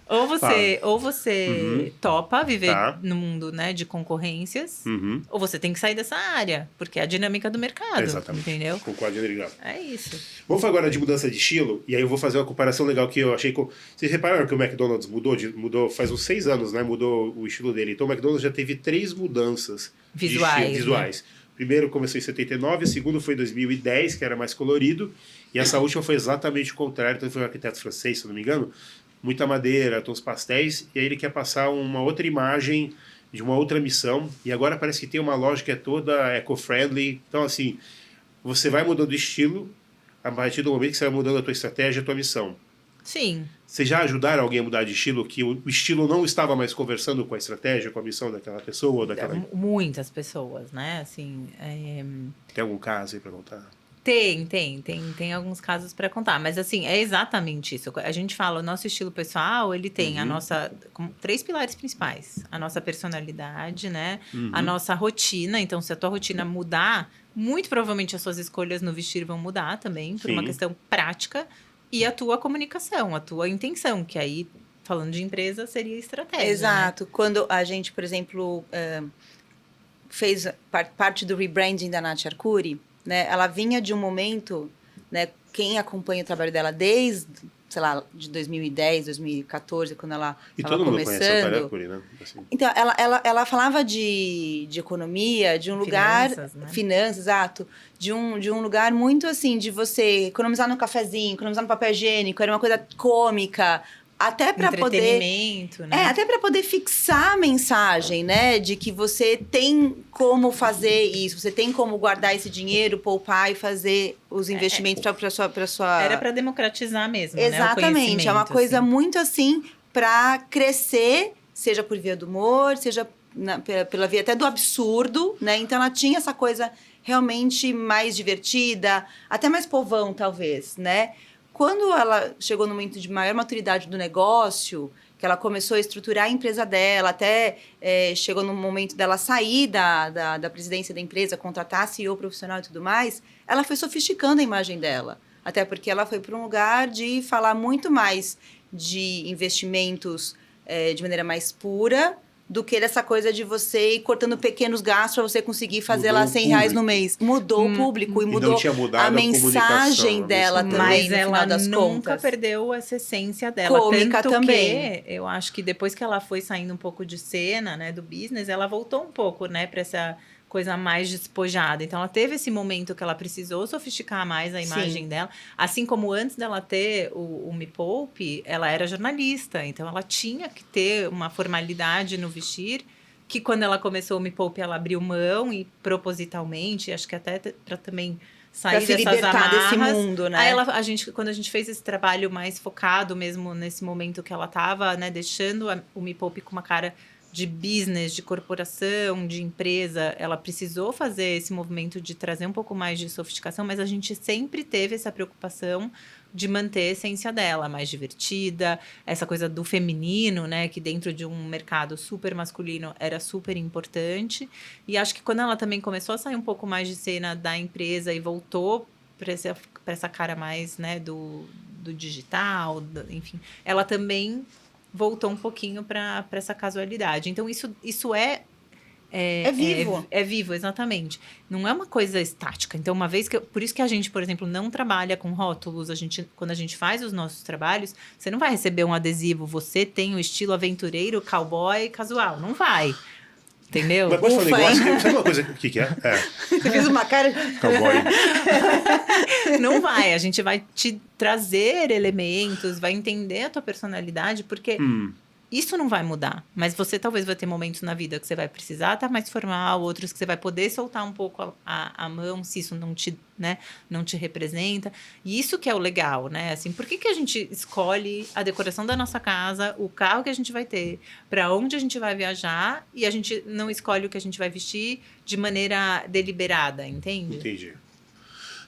ou você topa viver no mundo, né, de concorrências, ou você tem que sair dessa área, porque é a dinâmica do mercado. Exatamente. Entendeu? Concordo, legal. É isso. Vamos falar agora de mudança de estilo, e aí eu vou fazer uma comparação legal que eu achei. Vocês repararam que o McDonald's mudou faz uns 6 anos, né? Mudou o estilo dele. Então o McDonald's já teve 3 mudanças visuais. visuais. primeiro começou em 79, o segundo foi em 2010, que era mais colorido, e essa última foi exatamente o contrário. Então foi um arquiteto francês, se não me engano, muita madeira, tons pastéis, e aí ele quer passar uma outra imagem de uma outra missão, e agora parece que tem uma loja que é toda eco-friendly. Então, assim, você vai mudando o estilo a partir do momento que você vai mudando a tua estratégia, a tua missão. Sim. Vocês já ajudaram alguém a mudar de estilo, que o estilo não estava mais conversando com a estratégia, com a missão daquela pessoa ou daquela... Muitas pessoas, né? Assim, Tem algum caso aí para contar? Tem alguns casos para contar, mas assim, é exatamente isso. A gente fala, o nosso estilo pessoal, ele tem a nossa, três pilares principais. A nossa personalidade, né? A nossa rotina. Então, se a tua rotina mudar, muito provavelmente as suas escolhas no vestir vão mudar também, por uma questão prática. E a tua comunicação, a tua intenção, que aí, falando de empresa, seria estratégia. Exato. Né? Quando a gente, por exemplo, fez parte do rebranding da Nath Arcuri, né? Ela vinha de um momento, né? Quem acompanha o trabalho dela desde, sei lá, de 2010, 2014, quando ela estava começando. E todo mundo conhece a Nath Arcuri, né? Assim. Então, ela falava de economia, de um lugar... Finanças, né? Finanças, exato. De um lugar muito assim, de você economizar no cafezinho, economizar no papel higiênico, era uma coisa cômica... Até para poder, entretenimento, né? até para poder fixar a mensagem, né, de que você tem como fazer isso, você tem como guardar esse dinheiro, poupar e fazer os investimentos para sua. Era para democratizar mesmo, Exatamente, né? O é uma coisa assim. muito assim para crescer, seja por via do humor, seja pela via até do absurdo, né? Então ela tinha essa coisa realmente mais divertida, até mais povão talvez, né? Quando ela chegou no momento de maior maturidade do negócio, que ela começou a estruturar a empresa dela, até chegou no momento dela sair da presidência da empresa, contratar CEO profissional e tudo mais, ela foi sofisticando a imagem dela. Até porque ela foi para um lugar de falar muito mais de investimentos de maneira mais pura, do que dessa coisa de você ir cortando pequenos gastos para você conseguir fazer Mudou lá o 100 reais público. no mês. Mudou o público e mudou não tinha mudado a mensagem comunicação, dela também, Mas no ela final das nunca contas. perdeu essa essência dela. Cômica Tanto também. que eu acho que depois que ela foi saindo um pouco de cena, né, do business, ela voltou um pouco, né, para essa coisa mais despojada. Então, ela teve esse momento que ela precisou sofisticar mais a imagem dela. Assim como antes dela ter o Me Poupe, ela era jornalista. Então, ela tinha que ter uma formalidade no vestir, que quando ela começou o Me Poupe, ela abriu mão e propositalmente, acho que até para também sair Pra se dessas libertar amarras. desse mundo, né? Aí quando a gente fez esse trabalho mais focado mesmo nesse momento que ela estava, né, deixando o Me Poupe com uma cara de business, de corporação, de empresa, ela precisou fazer esse movimento de trazer um pouco mais de sofisticação, mas a gente sempre teve essa preocupação de manter a essência dela, mais divertida, essa coisa do feminino, né, que dentro de um mercado super masculino era super importante. E acho que quando ela também começou a sair um pouco mais de cena da empresa e voltou para essa cara mais, né, do digital, enfim, ela também voltou um pouquinho para essa casualidade. Então, isso é vivo. É vivo, exatamente. Não é uma coisa estática. Então, uma vez que... Por isso que a gente, por exemplo, não trabalha com rótulos. Quando a gente faz os nossos trabalhos, você não vai receber um adesivo. Você tem o estilo aventureiro, cowboy, casual. Não vai. Entendeu? Mas pode falar um negócio? Sabe uma coisa? O que é? Você fez uma cara... Cowboy. Não vai. A gente vai te trazer elementos, vai entender a tua personalidade, porque isso não vai mudar. Mas você talvez vai ter momentos na vida que você vai precisar estar mais formal, outros que você vai poder soltar um pouco a mão, se isso não te representa. E isso que é o legal, né? Assim, por que a gente escolhe a decoração da nossa casa, o carro que a gente vai ter, para onde a gente vai viajar, e a gente não escolhe o que a gente vai vestir de maneira deliberada, entende? Entendi.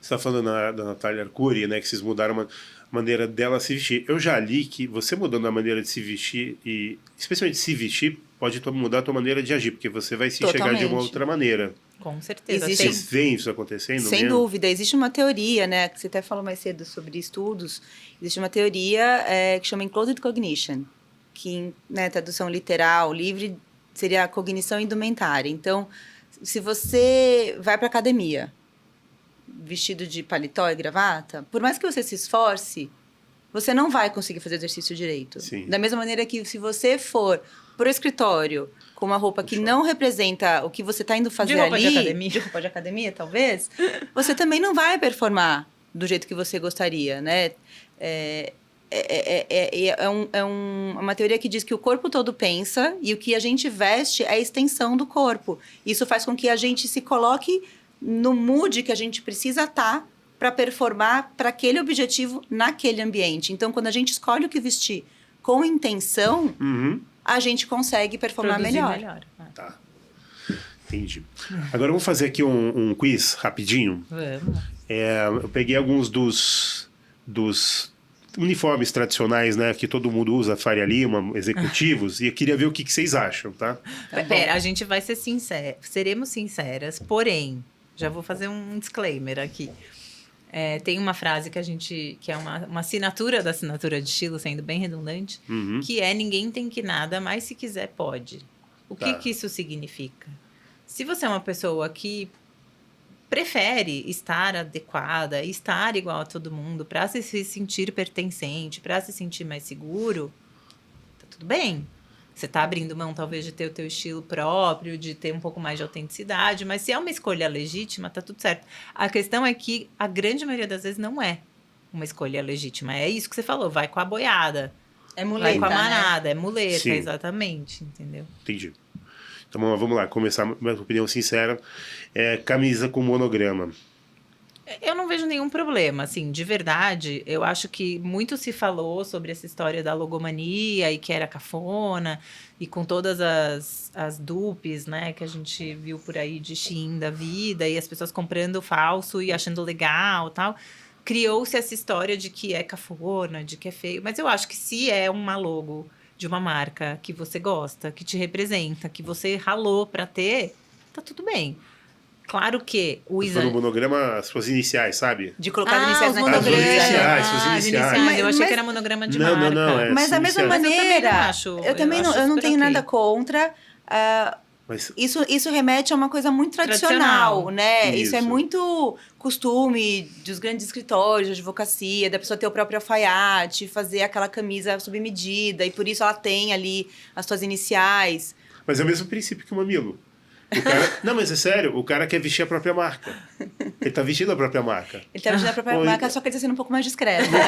Você está falando da Natália Arcuri, né? Que vocês mudaram a maneira dela se vestir. Eu já li que você mudando a maneira de se vestir, e especialmente se vestir, pode mudar a tua maneira de agir, porque você vai se enxergar de uma outra maneira. Com certeza. Vocês veem isso acontecendo? Sem dúvida. Existe uma teoria, né? Que você até falou mais cedo sobre estudos. Existe uma teoria que chama Enclosed Cognition, que, né, tradução literal, livre, seria a cognição indumentária. Então, se você vai para academia vestido de paletó e gravata, por mais que você se esforce, você não vai conseguir fazer exercício direito. Sim. Da mesma maneira que se você for pro escritório com uma roupa que não representa o que você está indo fazer De roupa ali... de academia. De roupa de academia, talvez. Você também não vai performar do jeito que você gostaria, né? Uma teoria que diz que o corpo todo pensa e o que a gente veste é a extensão do corpo. Isso faz com que a gente se coloque no mood que a gente precisa estar para performar para aquele objetivo naquele ambiente. Então, quando a gente escolhe o que vestir com intenção, a gente consegue performar melhor. Tá. Entendi. Agora vamos fazer aqui um quiz rapidinho. Vamos. Eu peguei alguns dos uniformes tradicionais, né, que todo mundo usa, Faria Lima, executivos, e eu queria ver o que vocês acham, tá? Pera, a gente vai ser sincera, seremos sinceras, porém, já vou fazer um disclaimer aqui. Tem uma frase que é uma assinatura da assinatura de estilo, sendo bem redundante, que é: ninguém tem que nada, mas se quiser pode. O que isso significa? Se você é uma pessoa que prefere estar adequada, estar igual a todo mundo, para se sentir pertencente, para se sentir mais seguro, tá tudo bem. Você tá abrindo mão, talvez, de ter o teu estilo próprio, de ter um pouco mais de autenticidade, mas se é uma escolha legítima, tá tudo certo. A questão é que a grande maioria das vezes não é uma escolha legítima. É isso que você falou, vai com a boiada. É muleta, vai com a manada, é muleta, Sim. exatamente, entendeu? Entendi. Então vamos lá, começar minha opinião sincera. Camisa com monograma. Eu não vejo nenhum problema, assim, de verdade. Eu acho que muito se falou sobre essa história da logomania e que era cafona, e com todas as dupes, né, que a gente viu por aí de Shein da vida, e as pessoas comprando falso e achando legal e tal. Criou-se essa história de que é cafona, de que é feio. Mas eu acho que se é uma logo de uma marca que você gosta, que te representa, que você ralou pra ter, tá tudo bem. Claro que o Se for no monograma, as suas iniciais, sabe? De colocar as iniciais os na monogramas. iniciais, suas As iniciais. Eu achei Mas- que era monograma de Não, marca. não, Mas da mesma iniciais. Mas eu também maneira, não acho, eu não super tenho ok. nada contra. Mas Isso remete a uma coisa muito tradicional, né? Isso é Isso. muito costume dos grandes escritórios de advocacia, da pessoa ter o próprio alfaiate, fazer aquela camisa sob medida, e por isso ela tem ali as suas iniciais. é o mesmo princípio que o mamilo. O cara, não, mas é sério, o cara quer vestir a própria marca. Ele tá vestindo a própria marca. Ele tá vestindo a própria Oi. marca, só que ele tá sendo um pouco mais discreto, né?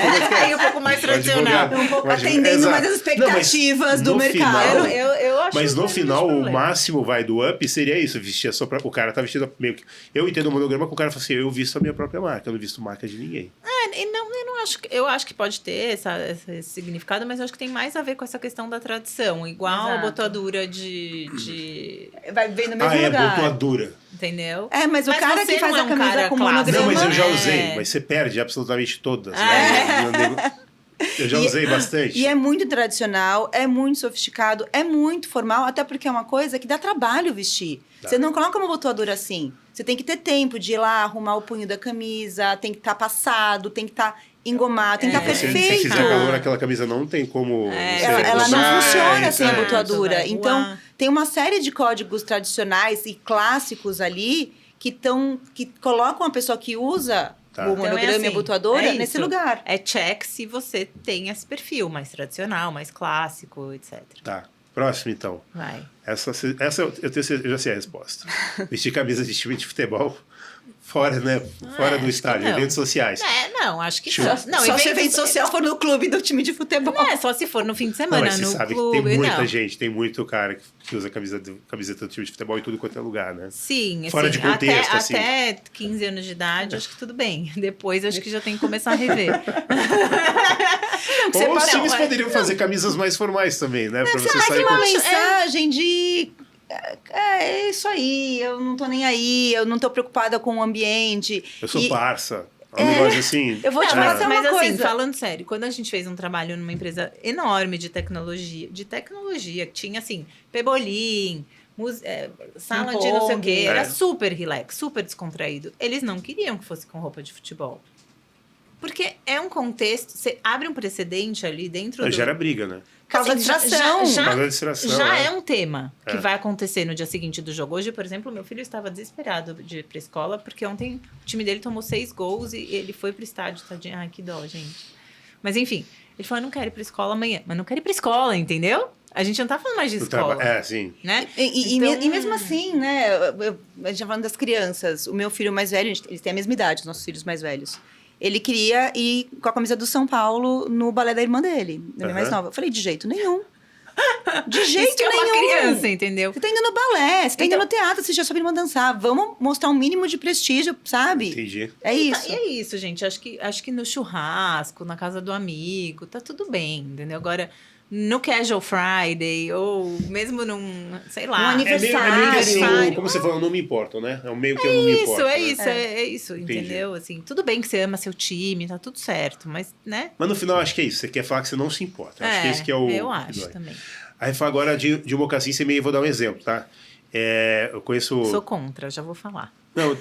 Aí um pouco mais tradicional. advogado. Um pouco Mas, atendendo exato. mais as expectativas Não, do mas no mercado. final- Eu acho Mas que no não final, tem o problema. máximo do up seria isso, vestir a sua própria... O cara tá vestindo meio que... Eu entendo o monograma que o cara fala assim, eu visto a minha própria marca, eu não visto marca de ninguém. Eu não acho que... Eu acho que pode ter esse significado, mas eu acho que tem mais a ver com essa questão da tradição. Igual a Exato. botadura de... Vai ver no mesmo Ah, lugar. botoadura. Entendeu? Mas o Mas cara você que faz não é a um camisa cara com clássico. monograma... Não, mas eu já É. usei, mas você perde absolutamente todas. Né? Eu já usei bastante. E é muito tradicional, é muito sofisticado, é muito formal, até porque é uma coisa que dá trabalho vestir. Dá. Você não coloca uma botoadura assim. Você tem que ter tempo de ir lá, arrumar o punho da camisa, tem que estar passado, tem que estar engomado, tem que estar Se perfeito. fizer calor, aquela camisa não tem como... você Ela não dobrar, funciona sem a então- botoadura. vai Então, voar. tem uma série de códigos tradicionais e clássicos ali que colocam a pessoa que usa Tá. o Então monograma e a assim, botoadora é nesse isso. lugar. É check se você tem esse perfil mais tradicional, mais clássico, etc. Tá. Próximo, então. Vai. Essa eu já sei a resposta. Vestir camisa de time de futebol fora, né? Fora acho do que estádio, não. eventos sociais. Não, acho que Tipo, não. Só se o evento social for no clube do time de futebol. Só se for no fim de Não, semana, mas você no sabe clube, que tem muita não. gente, tem muito cara que usa camiseta do time de futebol em tudo quanto é lugar, né? Sim, Fora assim, de contexto, até, assim. até 15 anos de idade, acho que tudo bem. Depois, acho que já tem que começar a rever. Ou os times poderiam fazer camisas mais formais também, né? Pra você sair uma com... mensagem de... É isso aí, eu não tô nem aí, eu não tô preocupada com o ambiente. Eu sou E parça. É um negócio assim. Eu vou te Não, falar mas uma assim, coisa. falando sério, quando a gente fez um trabalho numa empresa enorme de tecnologia, que tinha assim, pebolim, sala de não sei o quê, Ping-pong. era É. super relax, super descontraído. Eles não queriam que fosse com roupa de futebol. Porque é um contexto, você abre um precedente ali dentro do... Gera briga, né? Causa Assim, distração. Causa distração, já é. é um tema que É. vai acontecer no dia seguinte do jogo. Hoje, por exemplo, meu filho estava desesperado de ir pra escola, porque ontem o time dele tomou 6 gols e ele foi pro estádio, tadinho. Ai, que dó, gente. Mas enfim, ele falou, eu não quero ir pra escola amanhã. Mas não quero ir pra escola, entendeu? A gente não tá falando mais de escola. Sim. Né? E mesmo assim, né? A gente tá falando das crianças. O meu filho mais velho, eles têm a mesma idade, os nossos filhos mais velhos. Ele queria ir com a camisa do São Paulo no balé da irmã dele, da minha mais nova. Eu falei, de jeito nenhum. De jeito Isso que nenhum. é uma criança, entendeu? Você tá indo no balé, você tá indo no teatro, você já sua irmã dançar. Vamos mostrar um mínimo de prestígio, sabe? Entendi. É isso. E é isso, gente. Acho que no churrasco, na casa do amigo, tá tudo bem, entendeu? Agora, no Casual Friday, ou mesmo num, sei lá... Um É meio que assim, como você falou, eu não me importo, né? É o meio que eu não me importo. É isso, entendeu? Assim, tudo bem que você ama seu time, tá tudo certo, mas, né? Mas no final, acho que é isso. Você quer falar que você não se importa. Acho que esse que é o... Eu acho também. Aí fala agora de mocassim, você meio... Vou dar um exemplo, tá? Eu conheço... Sou contra, já vou falar. Não,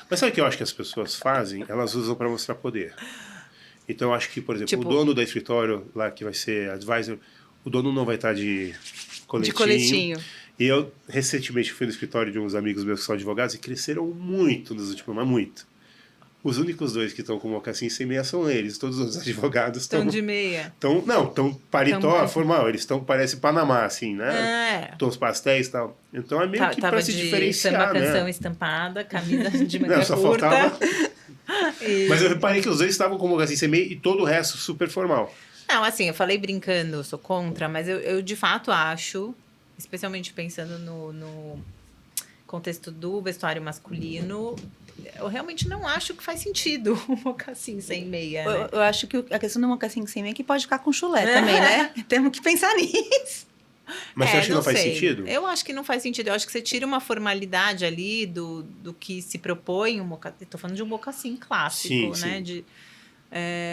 mas sabe o que eu acho que as pessoas fazem? Elas usam para mostrar poder. Então, eu acho que, por exemplo, Tipo, o dono da escritório lá, que vai ser advisor, o dono não vai estar de coletinho. De coletinho. E eu, recentemente, fui no escritório de uns amigos meus que são advogados e cresceram muito nos últimos anos, mas muito. Os únicos dois que estão com mocassim sem meia são eles. Todos os advogados estão... Estão de meia. Estão paletó formal. Eles estão, parece Panamá, assim, né? É. Tons pastéis e tal. Então, é meio que Tava para se diferenciar, samba né? canção estampada, camisa de manga Não, só curta. faltava... Mas eu reparei que os dois estavam com mocassim sem meia e todo o resto super formal. Não, assim, eu falei brincando, eu sou contra, mas eu de fato acho, especialmente pensando no contexto do vestuário masculino, eu realmente não acho que faz sentido o mocassim sem meia, né? Eu acho que a questão do mocassim sem meia é que pode ficar com chulé também, né? Temos que pensar nisso. Mas você acha que não faz sei. sentido? Eu acho que não faz sentido. Eu acho que você tira uma formalidade ali do que se propõe um mocassim. Estou falando de um mocassim clássico, Sim, né? sim.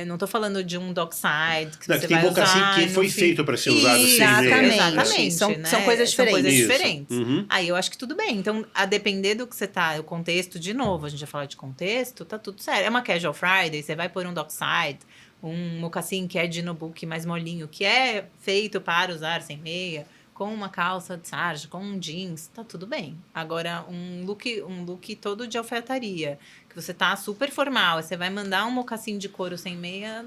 Não estou falando de um dockside que Não, você que tem vai mocassim usar que foi no fim. feito para ser usado sem meia. Exatamente. São né? coisas São coisas Isso. diferentes. Uhum. Aí eu acho que tudo bem. Então, a depender do que você tá, o contexto, de novo, a gente vai falar de contexto, tá tudo certo. É uma casual Friday, você vai pôr um dockside, um mocassim que é de no-book mais molinho, que é feito para usar sem meia, com uma calça de sarja, com um jeans, tá tudo bem. Agora, um look todo de alfaiataria, que você tá super formal, você vai mandar um mocassim de couro sem meia,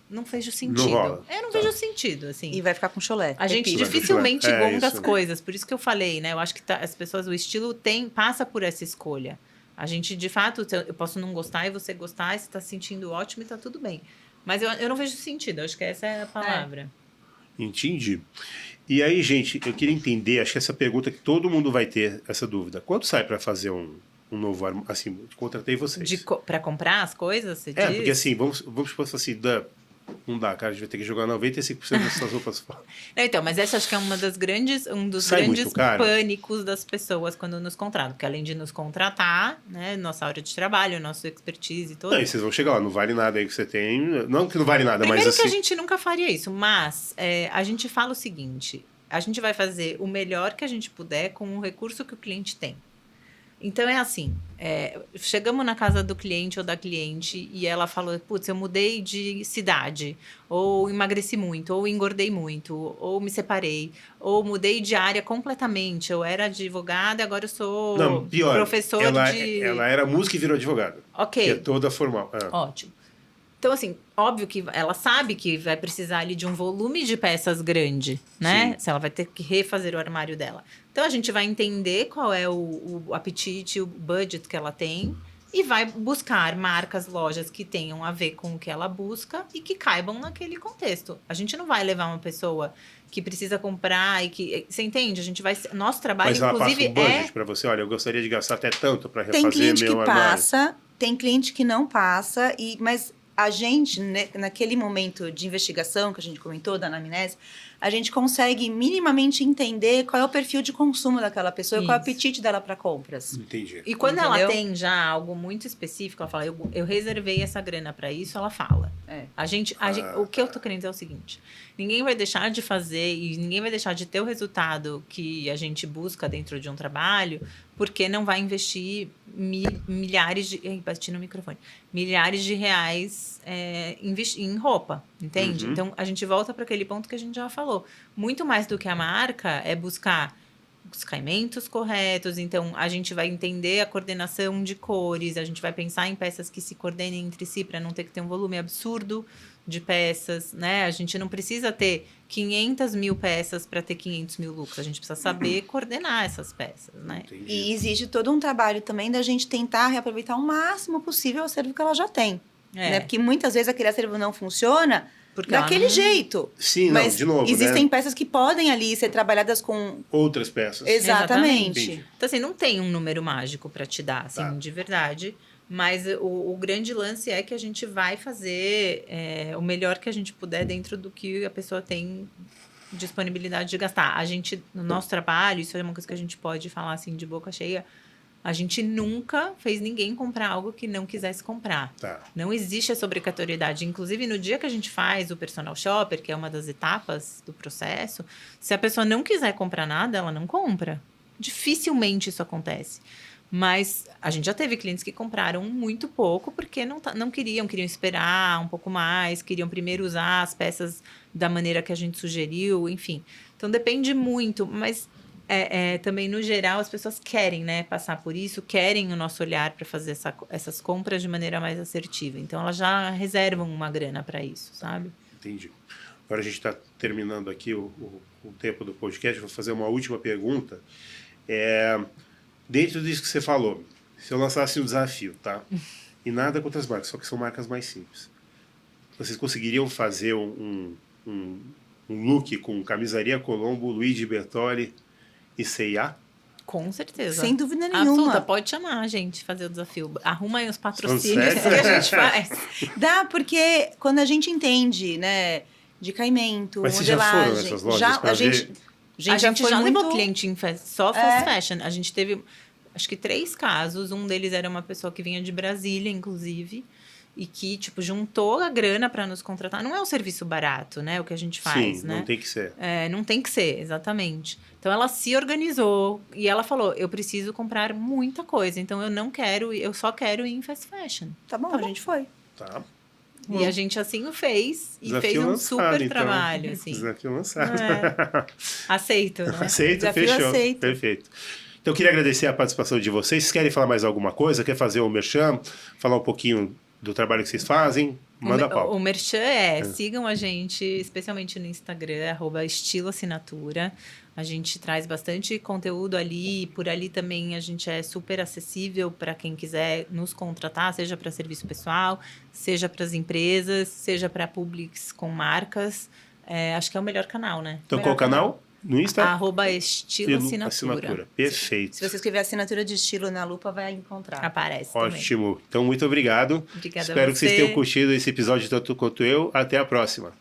não vejo sentido. Não rola. Não vejo sentido, assim. E vai ficar com chulé. A gente Vai dificilmente continuar. gonga as Isso. coisas, por isso que eu falei, né? Eu acho que as pessoas, o estilo passa por essa escolha. A gente, de fato, eu posso não gostar e você gostar, e você tá se sentindo ótimo e tá tudo bem. Mas eu não vejo sentido, eu acho que essa é a palavra. Entendi. E aí, gente, eu queria entender, acho que essa pergunta que todo mundo vai ter, essa dúvida. Quanto sai para fazer um novo armário? Assim, contratei vocês. Para comprar as coisas, você diz? Porque assim, vamos supor assim, não dá, cara, a gente vai ter que jogar 95% dessas roupas fora. Então, mas essa acho que é um dos grandes Sai muito caro? pânicos das pessoas quando nos contratam. Porque além de nos contratar, né, nossa área de trabalho, nossa expertise e tudo. Não, e vocês vão chegar lá, não vale nada aí que você tem. Não que não vale nada, Primeiro mas que assim... a gente nunca faria isso, mas a gente fala o seguinte, a gente vai fazer o melhor que a gente puder com o recurso que o cliente tem. Então, é assim, chegamos na casa do cliente ou da cliente e ela falou, putz, eu mudei de cidade, ou emagreci muito, ou engordei muito, ou me separei, ou mudei de área completamente, eu era advogada e agora eu sou Não, pior, professor ela era música e virou advogada. Ok. Que é toda formal. Ótimo. Então, assim, óbvio que ela sabe que vai precisar ali de um volume de peças grande, né? Sim. Se ela vai ter que refazer o armário dela. Então, a gente vai entender qual é o apetite, o budget que ela tem e vai buscar marcas, lojas que tenham a ver com o que ela busca e que caibam naquele contexto. A gente não vai levar uma pessoa que precisa comprar e que... Você entende? A gente vai... Nosso trabalho, Mas ela inclusive, passa um budget pra você, olha, eu gostaria de gastar até tanto pra refazer Tem cliente meu que armário. passa, tem cliente que não passa, mas a gente, né, naquele momento de investigação que a gente comentou, da anamnese, a gente consegue minimamente entender qual é o perfil de consumo daquela pessoa e qual é o Isso. apetite dela para compras. Entendi. E quando ela Entendeu? tem já algo muito específico, ela fala, eu reservei essa grana para isso, ela fala. É. O que eu tô querendo dizer é o seguinte, ninguém vai deixar de fazer e ninguém vai deixar de ter o resultado que a gente busca dentro de um trabalho, porque não vai investir milhares de... Ai, bati no microfone. Milhares de reais em roupa, entende? Uhum. Então, a gente volta para aquele ponto que a gente já falou. Muito mais do que a marca é buscar os caimentos corretos, então a gente vai entender a coordenação de cores, a gente vai pensar em peças que se coordenem entre si para não ter que ter um volume absurdo de peças, né? A gente não precisa ter 500 mil peças para ter 500 mil looks. A gente precisa saber coordenar essas peças, né? Entendi. E existe todo um trabalho também da gente tentar reaproveitar o máximo possível o acervo que ela já tem. Né? Porque muitas vezes aquele acervo não funciona Porque daquele jeito. Sim, Mas não, de novo, existem né? peças que podem ali ser trabalhadas com... Outras peças. Exatamente. Entendi. Então, assim, não tem um número mágico para te dar, assim, Tá. de verdade. Mas o grande lance é que a gente vai fazer o melhor que a gente puder dentro do que a pessoa tem disponibilidade de gastar. A gente, no nosso trabalho, isso é uma coisa que a gente pode falar, assim, de boca cheia, a gente nunca fez ninguém comprar algo que não quisesse comprar. Tá. Não existe essa obrigatoriedade. Inclusive, no dia que a gente faz o personal shopper, que é uma das etapas do processo, se a pessoa não quiser comprar nada, ela não compra. Dificilmente isso acontece. Mas a gente já teve clientes que compraram muito pouco porque não queriam esperar um pouco mais, queriam primeiro usar as peças da maneira que a gente sugeriu, enfim. Então, depende muito, mas... também, no geral, as pessoas querem, né, passar por isso, querem o nosso olhar para fazer essas compras de maneira mais assertiva. Então, elas já reservam uma grana para isso, sabe? Entendi. Agora a gente está terminando aqui o tempo do podcast. Vou fazer uma última pergunta. Dentro disso que você falou, se eu lançasse um desafio, tá? E nada contra as marcas, só que são marcas mais simples. Vocês conseguiriam fazer um look com camisaria Colombo, Luigi Bertoli e C&A? Com certeza. Sem dúvida nenhuma. Absoluta. Pode chamar a gente fazer o desafio. Arruma aí os patrocínios São que a gente faz. Dá, porque quando a gente entende, né, de caimento, Mas vocês já modelagem... foram nessas lojas pra a gente, ver? A gente foi já muito... levou cliente em só fast fashion. A gente teve, acho que 3 casos. Um deles era uma pessoa que vinha de Brasília, inclusive, e que, tipo, juntou a grana para nos contratar. Não é um serviço barato, né? O que a gente faz, Sim, né? não tem que ser. Não tem que ser, exatamente. Então, ela se organizou e ela falou, eu preciso comprar muita coisa. Então, eu só quero ir em fast fashion. Tá bom, a gente foi. Tá. E a gente assim o fez. E Desafio fez um lançado, super então. trabalho, assim. Desafio lançado. Aceito, né? Aceito, Desafio fechou. aceito. Perfeito. Então, eu queria agradecer a participação de vocês. Vocês querem falar mais alguma coisa? Quer fazer o merchan? Falar um pouquinho do trabalho que vocês fazem? Manda pau. O merchan sigam a gente, especialmente no Instagram, @estiloassinatura. A gente traz bastante conteúdo ali, por ali também a gente é super acessível para quem quiser nos contratar, seja para serviço pessoal, seja para as empresas, seja para publics com marcas. Acho que é o melhor canal, né? Então, qual o canal? No Insta? @estiloassinatura. Perfeito. Se você escrever assinatura de estilo na lupa, vai encontrar. Aparece também. Ótimo. Então, muito obrigado. Obrigada a Espero que vocês você. tenham curtido esse episódio tanto quanto eu. Até a próxima.